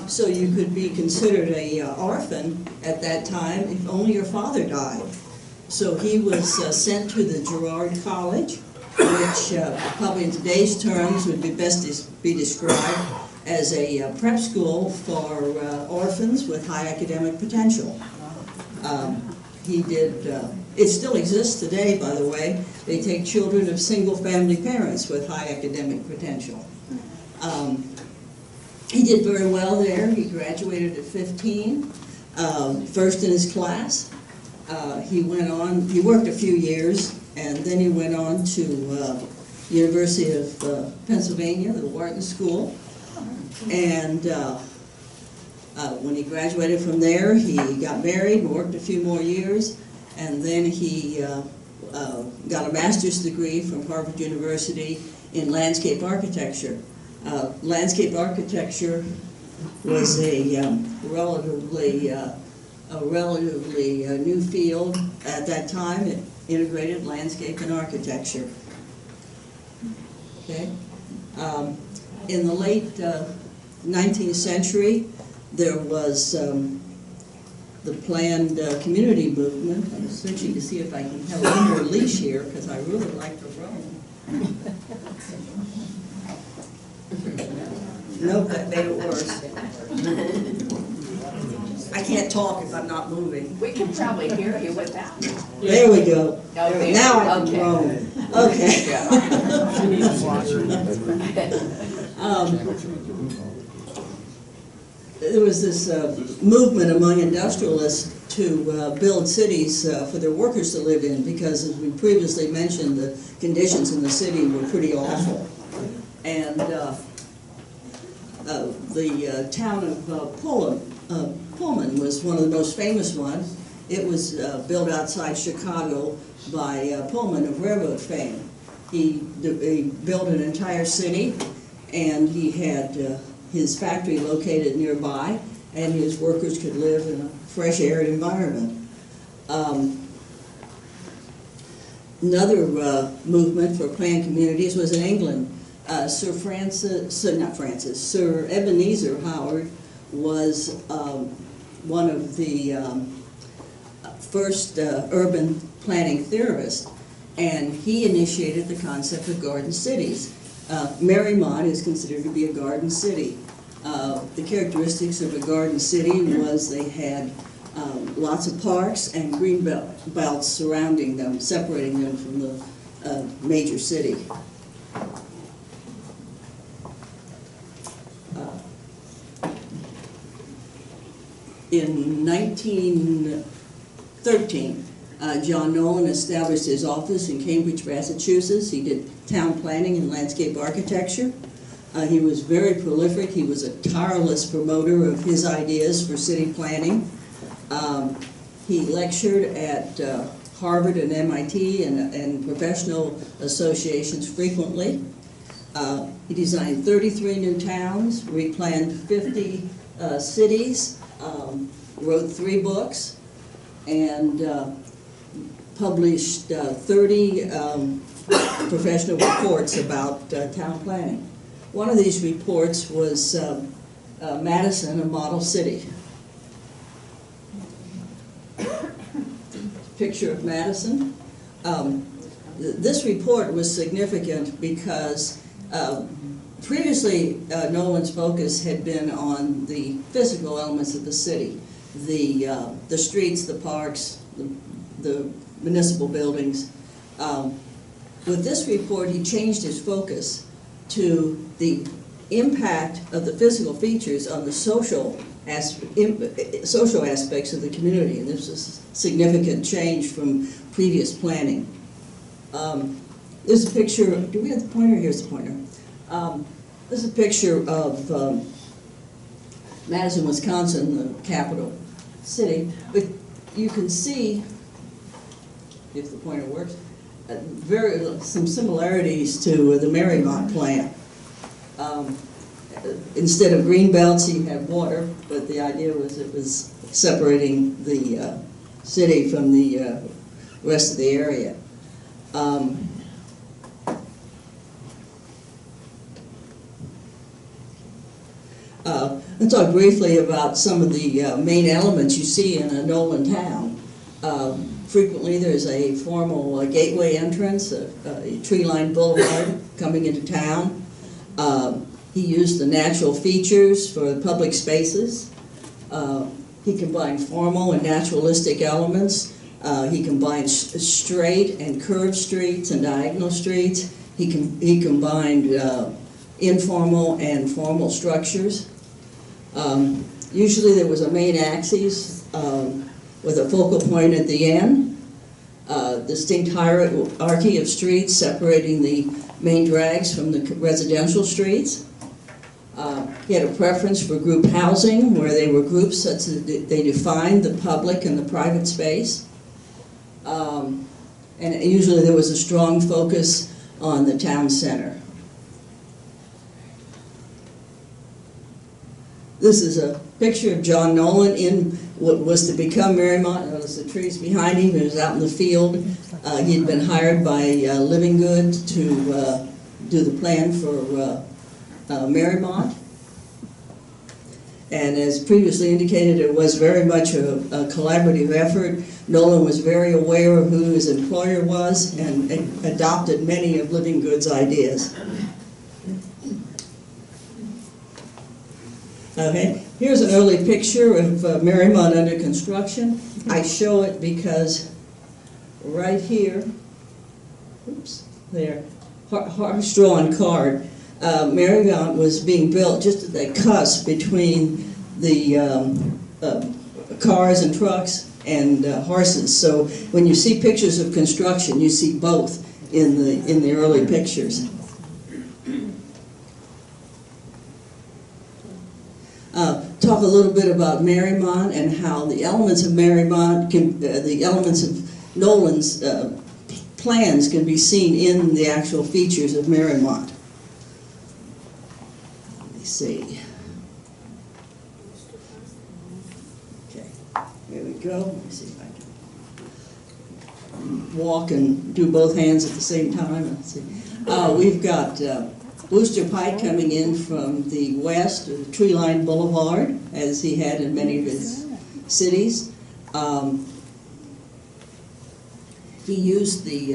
So you could be considered a orphan at that time if only your father died. So he was sent to the Girard College, which probably in today's terms would be best be described as a prep school for orphans with high academic potential. He did, it still exists today, by the way. They take children of single-family parents with high academic potential. He did very well there. He graduated at 15, first in his class. He went on, he worked a few years, and then he went on to University of Pennsylvania, the Wharton School. And when he graduated from there, he got married and worked a few more years, and then he got a master's degree from Harvard University in landscape architecture. Landscape architecture was a relatively new field at that time. It integrated landscape and architecture. Okay. In the late 19th century, there was the planned community movement. I'm searching to see if I can have one more leash here because I really like to roam. Nope, that made it worse. I can't talk if I'm not moving. We can probably hear you without. There we go. Okay. Now I can roam. Okay. there was this movement among industrialists to build cities for their workers to live in, because as we previously mentioned, the conditions in the city were pretty awful. And the town of Pullman was one of the most famous ones. It was built outside Chicago by Pullman of railroad fame. He built an entire city, and he had his factory located nearby, and his workers could live in a fresh air environment. Another movement for planned communities was in England. Sir Ebenezer Howard was one of the first urban planning theorists, and he initiated the concept of garden cities. Mariemont is considered to be a garden city. The characteristics of a garden city was they had lots of parks and green belts surrounding them, separating them from the major city. In 1913, John Nolen established his office in Cambridge, Massachusetts. He did town planning and landscape architecture. He was very prolific. He was a tireless promoter of his ideas for city planning. He lectured at Harvard and MIT and professional associations frequently. He designed 33 new towns, replanned 50 cities, wrote 3 books, and published 30 professional reports about town planning. One of these reports was Madison, a model city. Picture of Madison. This report was significant because previously Nolen's focus had been on the physical elements of the city, the streets, the parks, the municipal buildings. With this report, he changed his focus to the impact of the physical features on the social aspects of the community, and this is a significant change from previous planning. There's a picture, do we have the pointer? Here's the pointer. This is a picture of Madison, Wisconsin, the capital city, but you can see, if the pointer works, some similarities to the Mariemont plan. Instead of green belts, you have water, but the idea was it was separating the city from the rest of the area. Let's talk briefly about some of the main elements you see in a Nolen town. Frequently there's a formal gateway entrance, a tree-lined boulevard coming into town. He used the natural features for the public spaces. He combined formal and naturalistic elements. He combined straight and curved streets and diagonal streets. He combined informal and formal structures. Usually there was a main axis with a focal point at the end, distinct hierarchy of streets separating the main drags from the residential streets. He had a preference for group housing, where they were groups such that they defined the public and the private space. And usually there was a strong focus on the town center. This is a picture of John Nolen in what was to become Mariemont. Notice the trees behind him. He was out in the field. He had been hired by LIVINGOOD to do the plan for Mariemont. And as previously indicated, it was very much a collaborative effort. Nolen was very aware of who his employer was and adopted many of LIVINGOOD's ideas. Okay, here's an early picture of Mariemont under construction. I show it because right here, oops, there, horse-drawn card, Mariemont was being built just at the cusp between cars and trucks and horses. So when you see pictures of construction, you see both in the early pictures. Talk a little bit about Mariemont and how the elements of Mariemont the elements of NOLEN's plans can be seen in the actual features of Mariemont. Let me see. Okay, here we go. Let me see if I can walk and do both hands at the same time. Let's see. We've got Booster Pike coming in from the west, tree-lined boulevard, as he had in many of his cities. He used the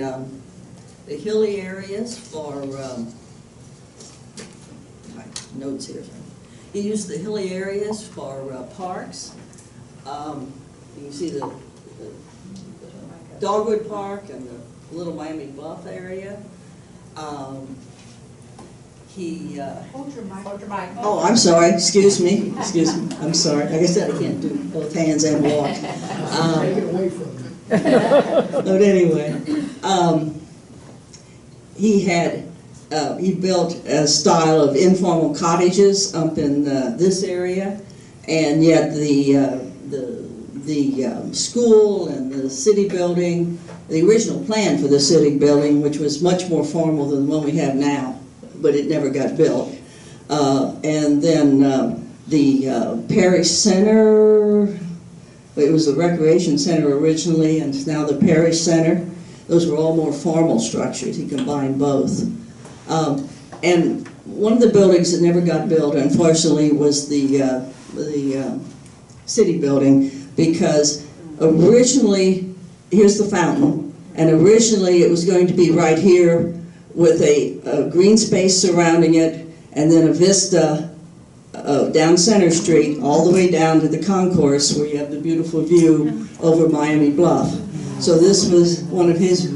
hilly areas for, my notes here. He used the hilly areas for parks. You can see the Dogwood Park and the Little Miami Bluff area. Hold your mic. Oh, I'm sorry, excuse me, I'm sorry. Like I said, I can't do both hands and walk. Take it away from me. But anyway, he built a style of informal cottages up in this area, and yet the school and the city building, the original plan for the city building, which was much more formal than the one we have now, but it never got built. And then the Parish Center, it was the Recreation Center originally, and it's now the Parish Center. Those were all more formal structures. He combined both. And one of the buildings that never got built, unfortunately, was the city building, because originally, here's the fountain, and originally it was going to be right here with a green space surrounding it, and then a vista down Center Street, all the way down to the concourse where you have the beautiful view over Miami Bluff. So this was one of his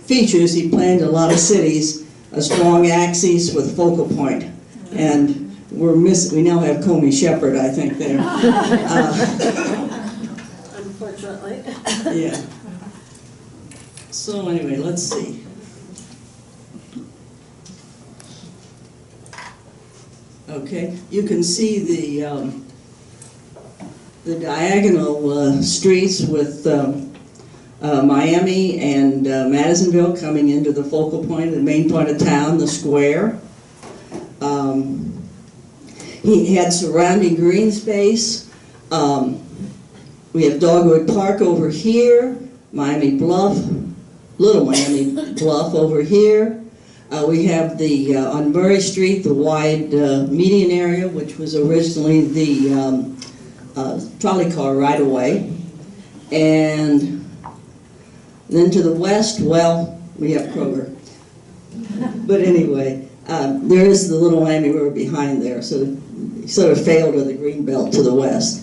features. He planned a lot of cities, a strong axis with focal point. And we now have Comey Shepherd, I think, there. Unfortunately. Yeah. So anyway, let's see. Okay, you can see the diagonal streets with Miami and Madisonville coming into the focal point, the main part of town, the square. He had surrounding green space. We have Dogwood Park over here, Miami Bluff, Little Miami Bluff over here. We have on Murray Street, the wide median area, which was originally the trolley car right-of-way. And then to the west, well, we have Kroger. But anyway, there is the Little Miami River behind there, so it sort of failed with the green belt to the west.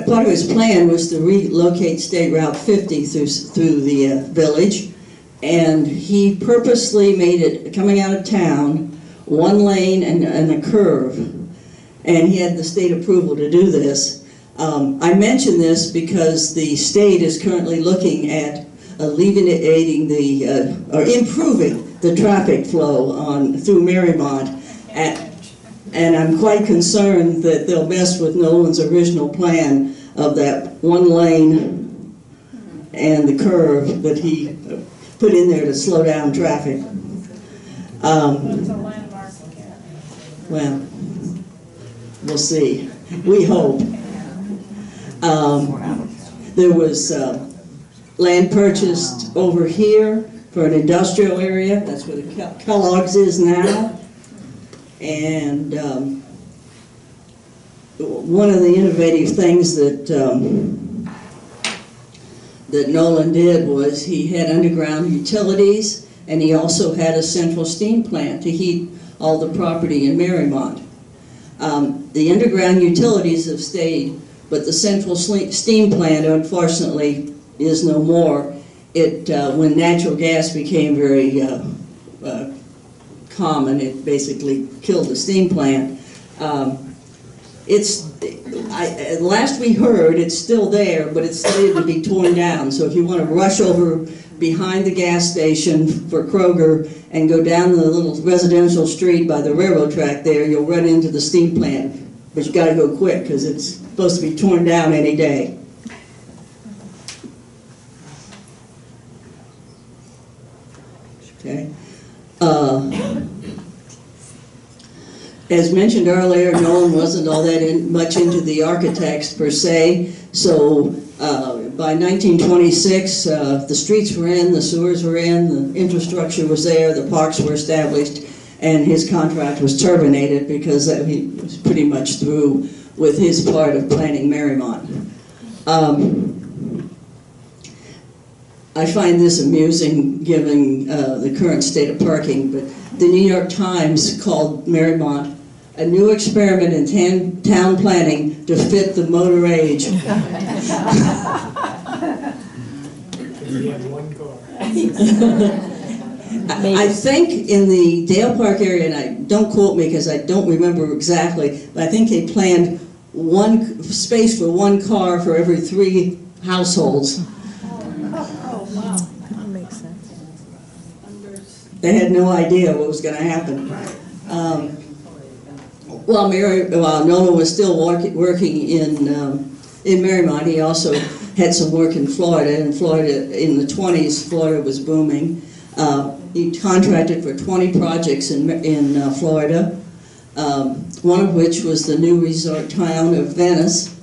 Part of his plan was to relocate State Route 50 through the village, and he purposely made it, coming out of town, one lane and a curve, and he had the state approval to do this. I mention this because the state is currently looking at alleviating or improving the traffic flow through Mariemont. And I'm quite concerned that they'll mess with Nolan's original plan of that one lane and the curve that he put in there to slow down traffic. Well, we'll see. We hope. There was land purchased over here for an industrial area. That's where the Kellogg's is now. And one of the innovative things that Nolan did was he had underground utilities, and he also had a central steam plant to heat all the property in Mariemont. The underground utilities have stayed, but the central steam plant, unfortunately, is no more. When natural gas became very common. It basically killed the steam plant. Last we heard, it's still there, but it's slated to be torn down. So if you want to rush over behind the gas station for Kroger and go down the little residential street by the railroad track there, you'll run into the steam plant. But you gotta go quick, because it's supposed to be torn down any day. Okay. As mentioned earlier, NOLEN wasn't all that much into the architects per se, so by 1926, the streets were in, the sewers were in, the infrastructure was there, the parks were established, and his contract was terminated because he was pretty much through with his part of planning Mariemont. I find this amusing given the current state of parking, but the New York Times called Mariemont a new experiment in town planning to fit the motor age. We have one car. I think in the Dale Park area, and I don't quote me because I don't remember exactly, but I think they planned one space for one car for every 3 households. Oh, wow. That makes sense. They had no idea what was going to happen. While Nolan was still working in Mariemont, he also had some work in Florida. In Florida, in the 20s, Florida was booming. He contracted for 20 projects in Florida, one of which was the new resort town of Venice.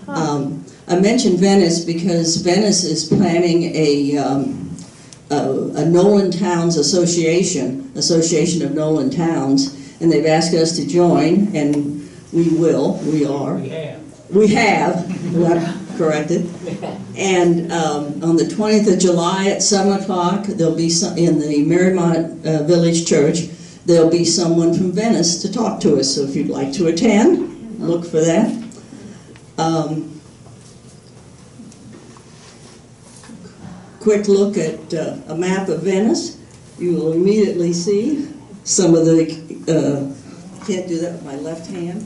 I mentioned Venice because Venice is planning a NOLEN Towns Association of NOLEN Towns, and they've asked us to join, and we are. We have, I'm corrected. And on the 20th of July at 7 o'clock, there'll be in the Mariemont Village Church, there'll be someone from Venice to talk to us. So if you'd like to attend, look for that. Quick look at a map of Venice. You will immediately see some of the, can't do that with my left hand,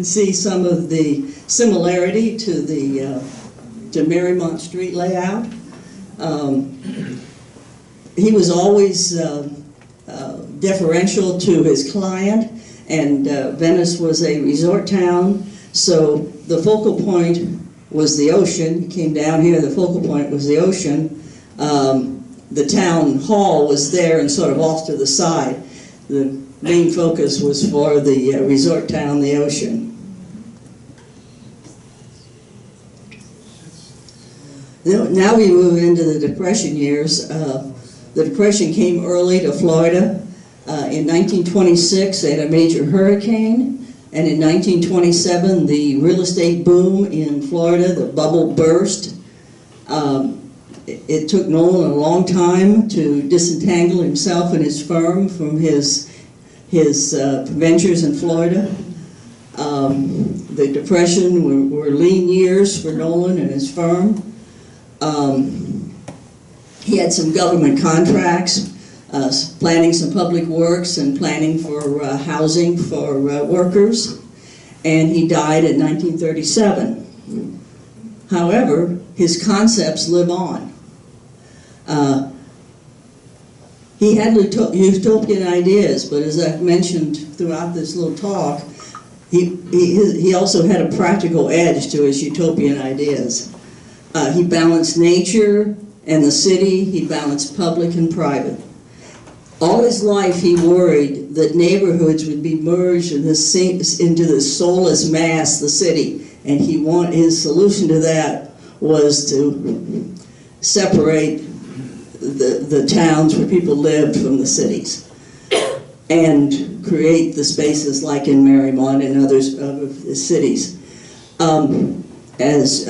see some of the similarity to the to Mariemont street layout. He was always deferential to his client, and Venice was a resort town, so the focal point was the ocean. He came down here, the focal point was the ocean. The town hall was there and sort of off to the side. The main focus was for the resort town, the ocean. Now we move into the Depression years. The Depression came early to Florida. In 1926, they had a major hurricane, and in 1927, the real estate boom in Florida, the bubble burst. It took Nolan a long time to disentangle himself and his firm from his ventures in Florida. The Depression were lean years for Nolan and his firm. He had some government contracts, planning some public works and planning for housing for workers, and he died in 1937. However, his concepts live on. He had utopian ideas, but as I've mentioned throughout this little talk, he also had a practical edge to his utopian ideas. He balanced nature and the city, he balanced public and private. All his life he worried that neighborhoods would be merged into this soulless mass, the city, and his solution to that was to separate the towns where people lived from the cities and create the spaces like in Mariemont and other cities. As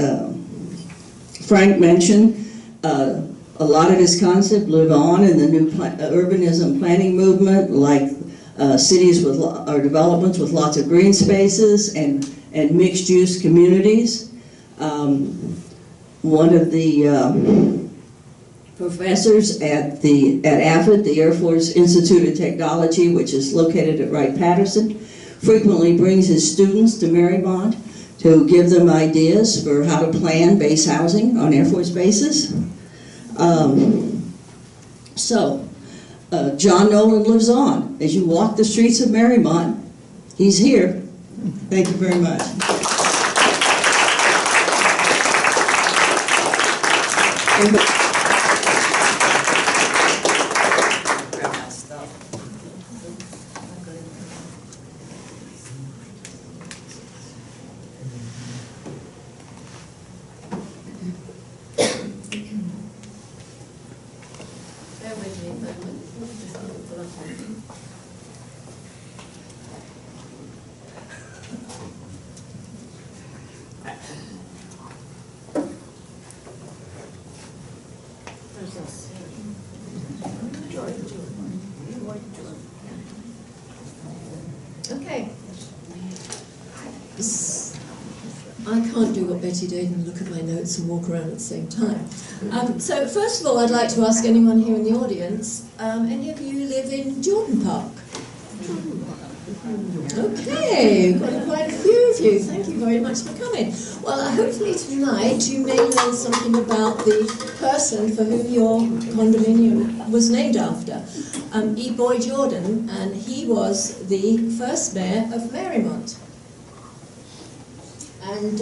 Frank mentioned, a lot of his concepts live on in the new urbanism planning movement, like cities or developments with lots of green spaces and mixed-use communities. One of the professors at AFIT, the Air Force Institute of Technology, which is located at Wright-Patterson, frequently brings his students to Mariemont to give them ideas for how to plan base housing on Air Force bases. John Nolen lives on. As you walk the streets of Mariemont, he's here. Thank you very much. Bear with me a moment. Just need to pull up on. Okay. I can't do what Betty did and look at my notes and walk around at the same time. So first of all, I'd like to ask anyone here in the audience, any of you live in Jordan Park? Okay, got quite a few of you. Thank you very much for coming. Well, hopefully tonight you may learn something about the person for whom your condominium was named after. E. Boy Jordan, and he was the first mayor of Mariemont. And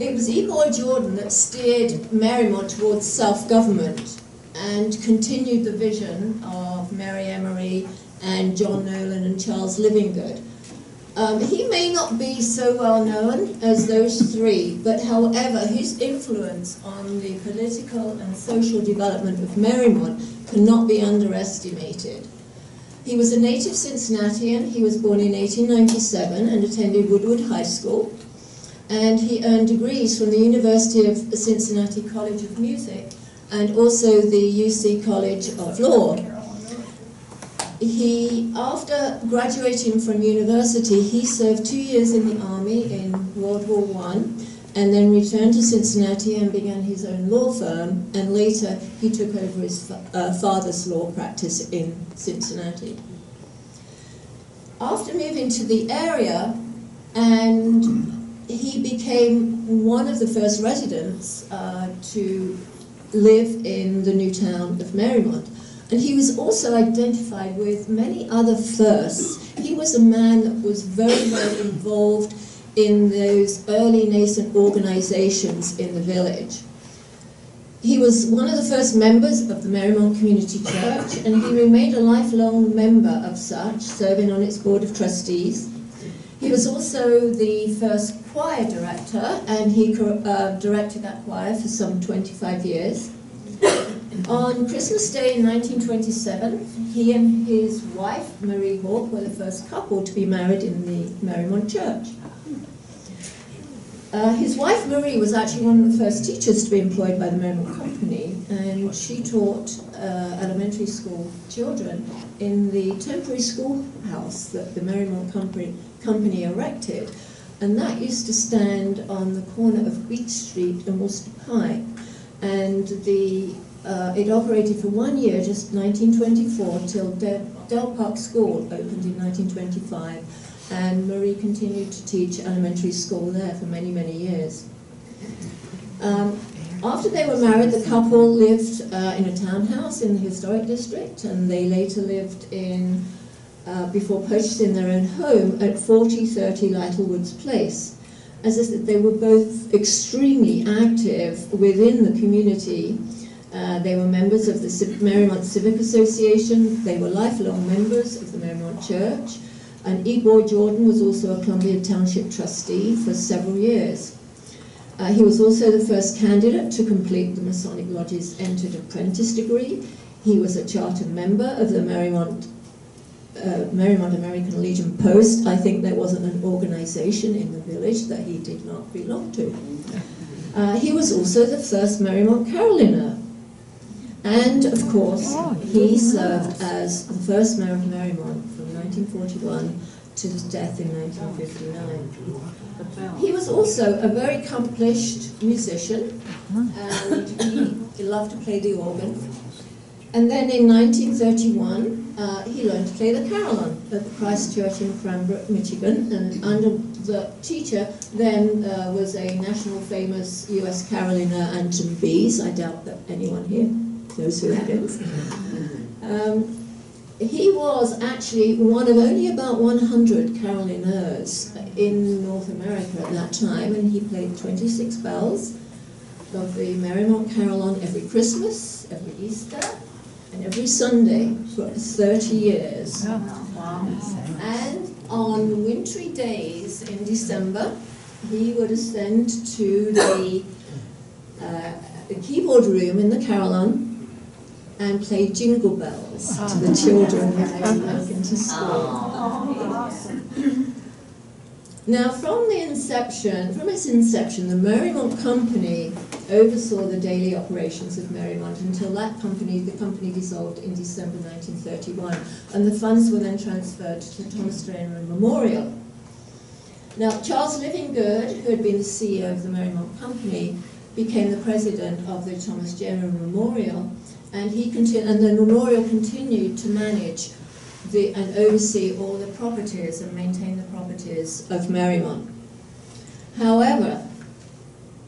it was E. Boy Jordan that steered Mariemont towards self-government and continued the vision of Mary Emery and John Nolen and Charles Livingood. He may not be so well known as those three, but however, his influence on the political and social development of Mariemont cannot be underestimated. He was a native Cincinnatian. He was born in 1897 and attended Woodward High School. And he earned degrees from the University of Cincinnati College of Music and also the UC College of Law. After graduating from university, he served 2 years in the Army in World War I, and then returned to Cincinnati and began his own law firm, and later he took over his father's law practice in Cincinnati. After moving to the area, and he became one of the first residents to live in the new town of Mariemont. And he was also identified with many other firsts. He was a man that was very, very involved in those early nascent organizations in the village. He was one of the first members of the Mariemont Community Church, and he remained a lifelong member of such, serving on its board of trustees. He was also the first choir director, and he directed that choir for some 25 years. On Christmas Day in 1927, he and his wife, Marie Hawke, were the first couple to be married in the Mariemont Church. His wife, Marie, was actually one of the first teachers to be employed by the Mariemont Company, and she taught elementary school children in the temporary schoolhouse that the Mariemont Company erected, and that used to stand on the corner of Beach Street and Worcester Pike, and it operated for 1 year, just 1924, till Dell Park School opened in 1925, and Marie continued to teach elementary school there for many, many years. After they were married, the couple lived in a townhouse in the historic district, and they later lived in, before purchasing their own home, at 4030 Lyttlewoods Place. As I said, they were both extremely active within the community. They were members of the Mariemont Civic Association. They were lifelong members of the Mariemont Church. And E. Boy Jordan was also a Columbia Township trustee for several years. He was also the first candidate to complete the Masonic Lodge's entered apprentice degree. He was a charter member of the Mariemont American Legion Post. I think there wasn't an organization in the village that he did not belong to. He was also the first Mariemont Caroliner. And, of course, he served as the first mayor of Mariemont from 1941 to his death in 1959. He was also a very accomplished musician, and he loved to play the organ. And then in 1931, he learned to play the carillon at the Christ Church in Cranbrook, Michigan, and under the teacher then was a national famous US carilliner, Anton Bees. I doubt that anyone here knows who that is. He was actually one of only about 100 carollineurs in North America at that time, and he played 26 bells of the Mariemont Carillon every Christmas, every Easter, and every Sunday for 30 years. And on wintry days in December, he would ascend to the keyboard room in the carillon and play jingle bells to the children when they went back into school. Now, from its inception, the Mariemont Company oversaw the daily operations of Mariemont until the company dissolved in December 1931, and the funds were then transferred to the Thomas Drainer Memorial. Now, Charles Livingood, who had been the CEO of the Mariemont Company, became the president of the Thomas Drainer Memorial, and the memorial continued to manage and oversee all the properties and maintain the properties of Mariemont. However,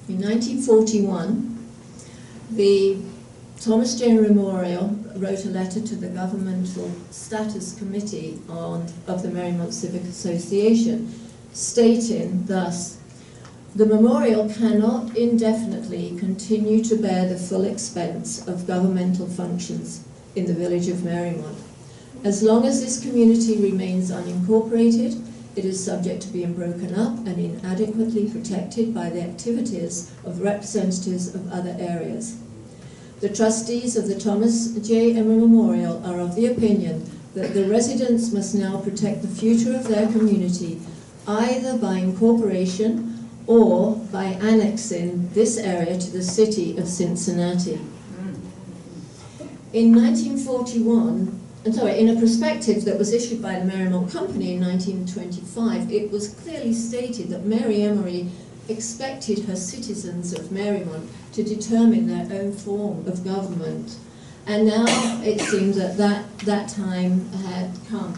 in 1941, the Thomas Drainer Memorial wrote a letter to the Governmental Status Committee of the Mariemont Civic Association, stating thus: "The memorial cannot indefinitely continue to bear the full expense of governmental functions in the village of Mariemont. As long as this community remains unincorporated, it is subject to being broken up and inadequately protected by the activities of representatives of other areas. The trustees of the Thomas J. Emery Memorial are of the opinion that the residents must now protect the future of their community either by incorporation or by annexing this area to the city of Cincinnati." In 1941, in a prospectus that was issued by the Mariemont Company in 1925, it was clearly stated that Mary Emery expected her citizens of Mariemont to determine their own form of government. And now it seems that time had come.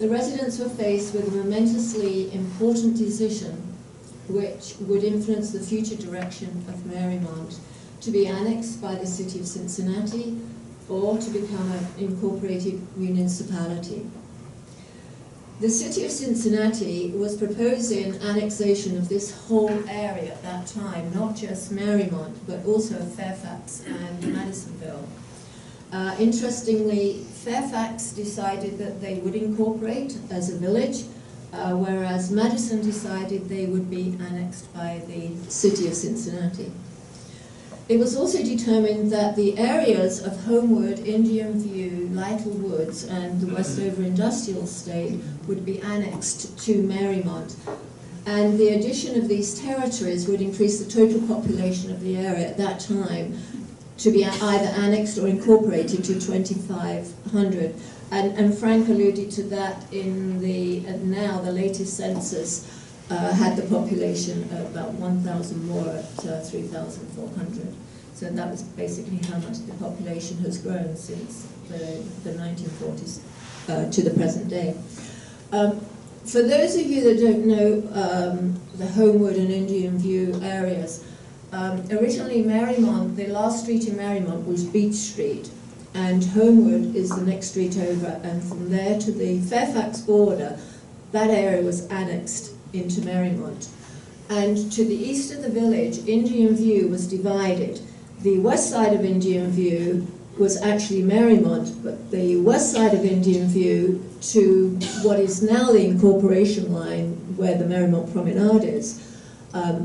The residents were faced with a momentously important decision which would influence the future direction of Mariemont: to be annexed by the city of Cincinnati or to become an incorporated municipality. The city of Cincinnati was proposing annexation of this whole area at that time, not just Mariemont, but also Fairfax and Madisonville. Interestingly, Fairfax decided that they would incorporate as a village, whereas Madison decided they would be annexed by the city of Cincinnati. It was also determined that the areas of Homewood, Indian View, Lytle Woods, and the Westover Industrial Estate would be annexed to Mariemont. And the addition of these territories would increase the total population of the area at that time to be either annexed or incorporated to 2,500. And Frank alluded to that in the latest census had the population of about 1,000 more at 3,400. So that was basically how much the population has grown since the 1940s to the present day. For those of you that don't know the Homewood and Indian View areas, originally Mariemont, the last street in Mariemont was Beach Street, and Homewood is the next street over, and from there to the Fairfax border, that area was annexed into Mariemont. And to the east of the village, Indian View was divided. The west side of Indian View was actually Mariemont, but the west side of Indian View to what is now the incorporation line where the Mariemont Promenade is,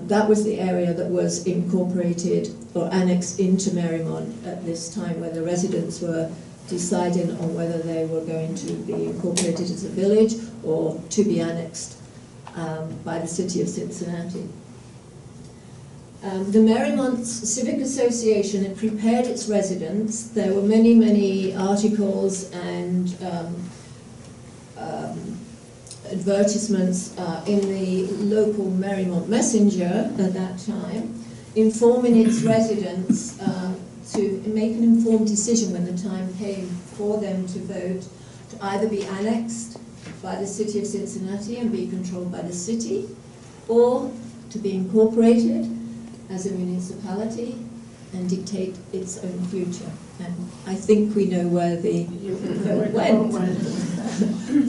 that was the area that was incorporated or annexed into Mariemont at this time, where the residents were deciding on whether they were going to be incorporated as a village or to be annexed by the city of Cincinnati. The Mariemont Civic Association had prepared its residents. There were many, many articles and advertisements in the local Mariemont Messenger at that time, informing its residents to make an informed decision when the time came for them to vote to either be annexed by the city of Cincinnati and be controlled by the city, or to be incorporated as a municipality and dictate its own future. And I think we know where the vote went.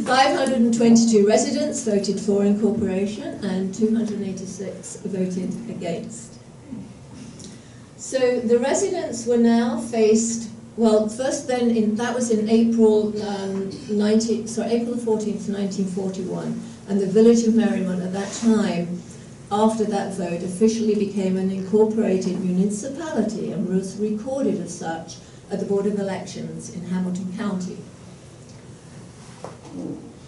522 residents voted for incorporation and 286 voted against. So the residents were now faced, well, first then, that was in April April 14th, 1941, and the village of Mariemont at that time, after that vote, officially became an incorporated municipality and was recorded as such at the Board of Elections in Hamilton County.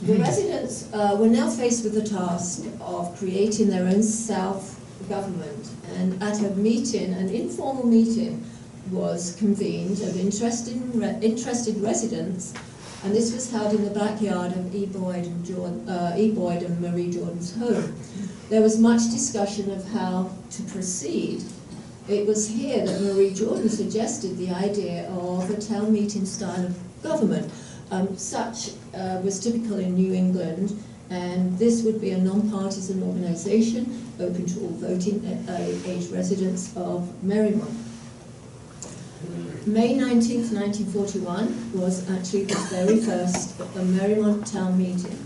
The residents were now faced with the task of creating their own self-government, and at a meeting, an informal meeting, was convened of interested residents, and this was held in the backyard of E. Boyd and Marie Jordan's home. There was much discussion of how to proceed. It was here that Marie Jordan suggested the idea of a town meeting style of government. Such was typical in New England, and this would be a non-partisan organisation open to all voting age residents of Mariemont. May 19th, 1941 was actually the very first Mariemont town meeting.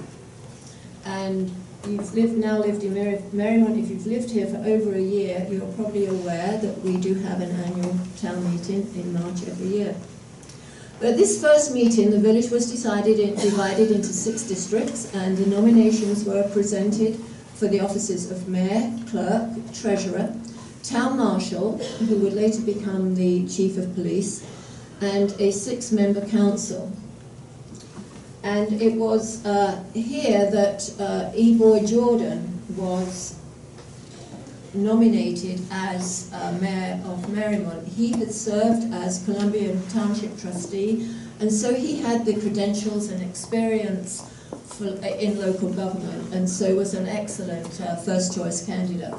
And you've now lived in Mariemont. If you've lived here for over a year, you're probably aware that we do have an annual town meeting in March every year. But at this first meeting, the village was divided into 6 districts, and the nominations were presented for the offices of mayor, clerk, treasurer, town marshal, who would later become the chief of police, and a 6-member council. And it was here that E. Boyd Jordan was nominated as mayor of Mariemont. He had served as Columbia Township trustee, and so he had the credentials and experience in local government, and so was an excellent first choice candidate.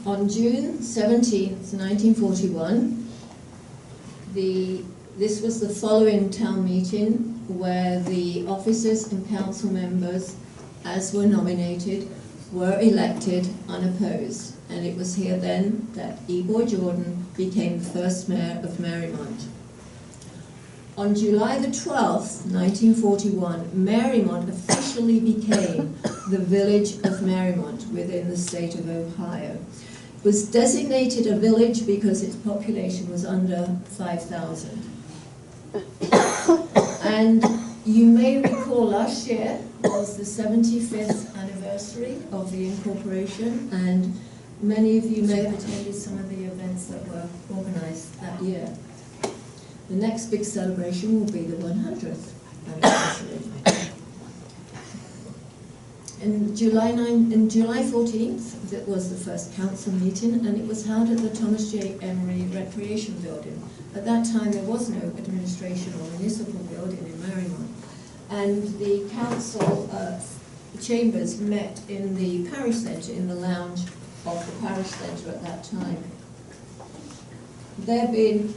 On June 17th, 1941, this was the following town meeting where the officers and council members, as were nominated, were elected unopposed. And it was here then that E. Boyd Jordan became the first mayor of Mariemont. On July the 12th, 1941, Mariemont officially became the village of Mariemont within the state of Ohio. It was designated a village because its population was under 5,000. And you may recall last year was the 75th anniversary of the incorporation, and many of you may have attended some of the events that were organized that year. The next big celebration will be the 100th anniversary. In July 14th, that was the first council meeting, and it was held at the Thomas J. Emery Recreation Building. At that time, there was no administration or municipal building in Mariemont, and the council chambers met in the parish centre, in the lounge of the parish centre at that time. There being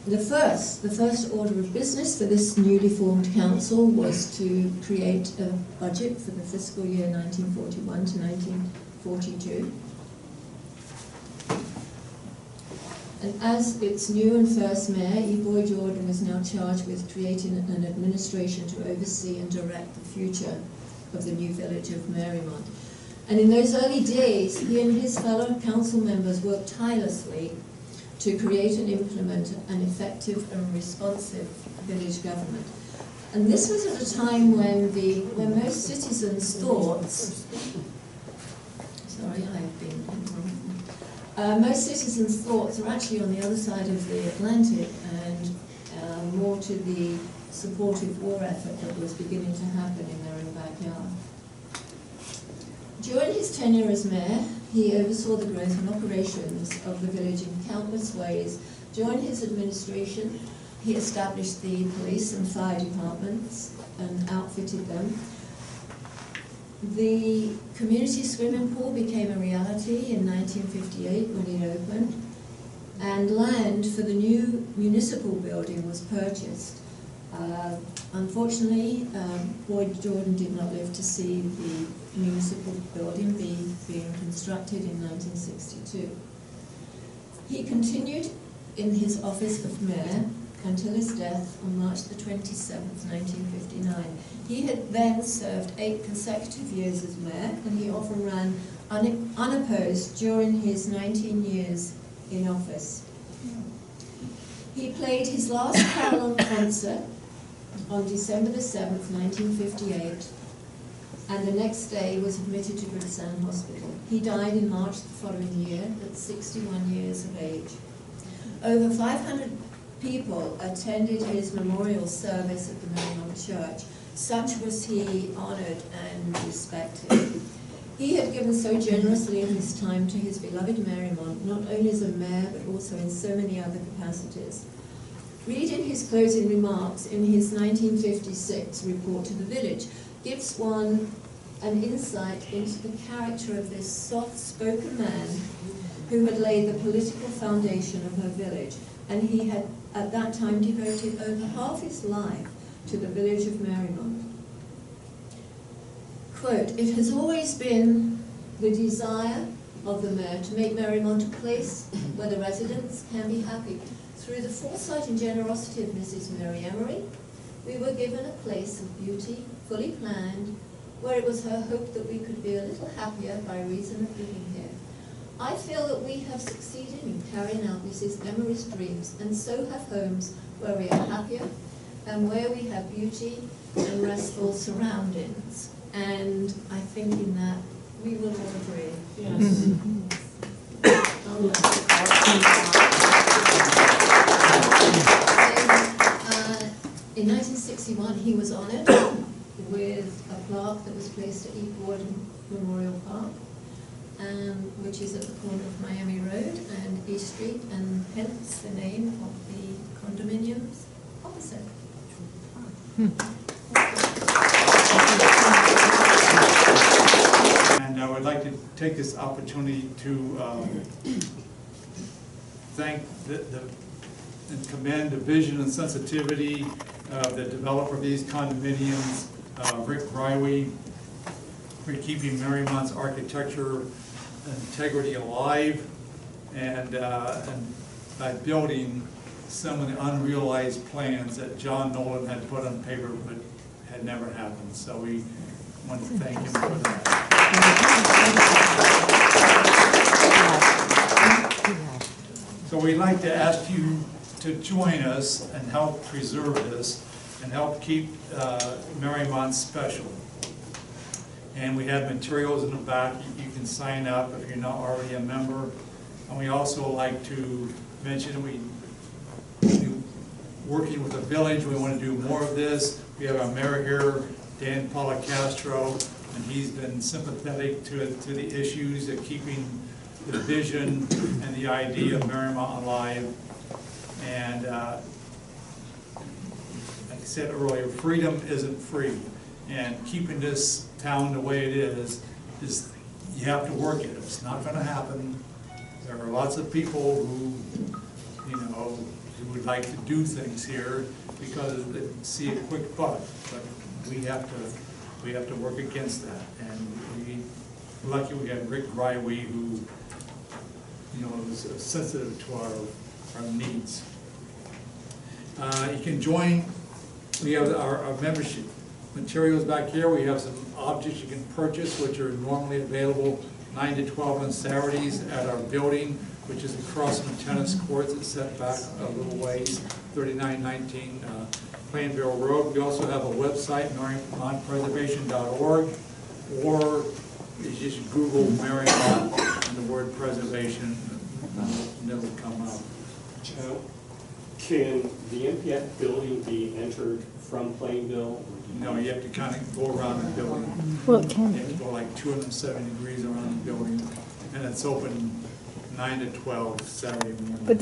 the first order of business for this newly formed council was to create a budget for the fiscal year 1941 to 1942. And as its new and first mayor, E. Boyd Jordan was now charged with creating an administration to oversee and direct the future of the new village of Mariemont. And in those early days, he and his fellow council members worked tirelessly to create and implement an effective and responsive village government. And this was at a time when most citizens' thoughts, most citizens' thoughts are actually on the other side of the Atlantic, and more to the supportive war effort that was beginning to happen in their own backyard. During his tenure as mayor, he oversaw the growth and operations of the village in countless ways. During his administration, He established the police and fire departments and outfitted them. The community swimming pool became a reality in 1958 when it opened, and land for the new municipal building was purchased. Unfortunately, Boyd Jordan did not live to see the municipal building being constructed in 1962. He continued in his office of mayor until his death on March the 27th, 1959. He had then served 8 consecutive years as mayor, and he often ran unopposed during his 19 years in office. He played his last carillon concert on December the 7th, 1958, and the next day was admitted to Greiwe Hospital. He died in March the following year at 61 years of age. Over 500 people attended his memorial service at the Mariemont Church. Such was he honoured and respected. He had given so generously of his time to his beloved Mariemont, not only as a mayor, but also in so many other capacities. Reading his closing remarks in his 1956 report to the village gives one an insight into the character of this soft-spoken man who had laid the political foundation of her village, and he had at that time devoted over half his life to the village of Mariemont. Quote, "It has always been the desire of the mayor to make Mariemont a place where the residents can be happy. Through the foresight and generosity of Mrs. Mary Emery, we were given a place of beauty, fully planned, where it was her hope that we could be a little happier by reason of living here. I feel that we have succeeded in carrying out Mrs. Emery's dreams, and so have homes where we are happier and where we have beauty and restful surroundings." And I think in that we will all agree. Yes. In 1961, he was honoured with a plaque that was placed at Eastwood Memorial Park, which is at the corner of Miami Road and East Street, and hence the name of the condominiums opposite. And I would like to take this opportunity to thank and commend the vision and sensitivity of the developer of these condominiums, Rick Greiwe, for keeping Mariemont's architecture and integrity alive, and by building some of the unrealized plans that John NOLEN had put on paper but had never happened. So we want to thank him for that. So we'd like to ask you to join us and help preserve this and help keep Mariemont special. And we have materials in the back. You can sign up if you're not already a member. And we also like to mention we're working with the village. We want to do more of this. We have our mayor here, Dan Policastro, and he's been sympathetic to the issues of keeping the vision and the idea of Mariemont alive. And like I said earlier, freedom isn't free. And keeping this town the way it is you have to work it. It's not going to happen. There are lots of people who, who would like to do things here because they see a quick buck. But we have to work against that. And we're lucky we have Rick Greiwe, who is sensitive to our needs. You can join. We have our membership materials back here. We have some objects you can purchase, which are normally available 9 to 12 on Saturdays at our building, which is across from the tennis courts. It's set back a little ways, 3919 Plainville Road. We also have a website, MariemontPreservation.org, or you just Google Mariemont and the word preservation, and it'll come up. Can the MPF building be entered from Plainville? No, you have to kind of go around the building. Well, it can You have to go like 270 degrees around the building, and it's open 9 to 12 Saturday morning. But there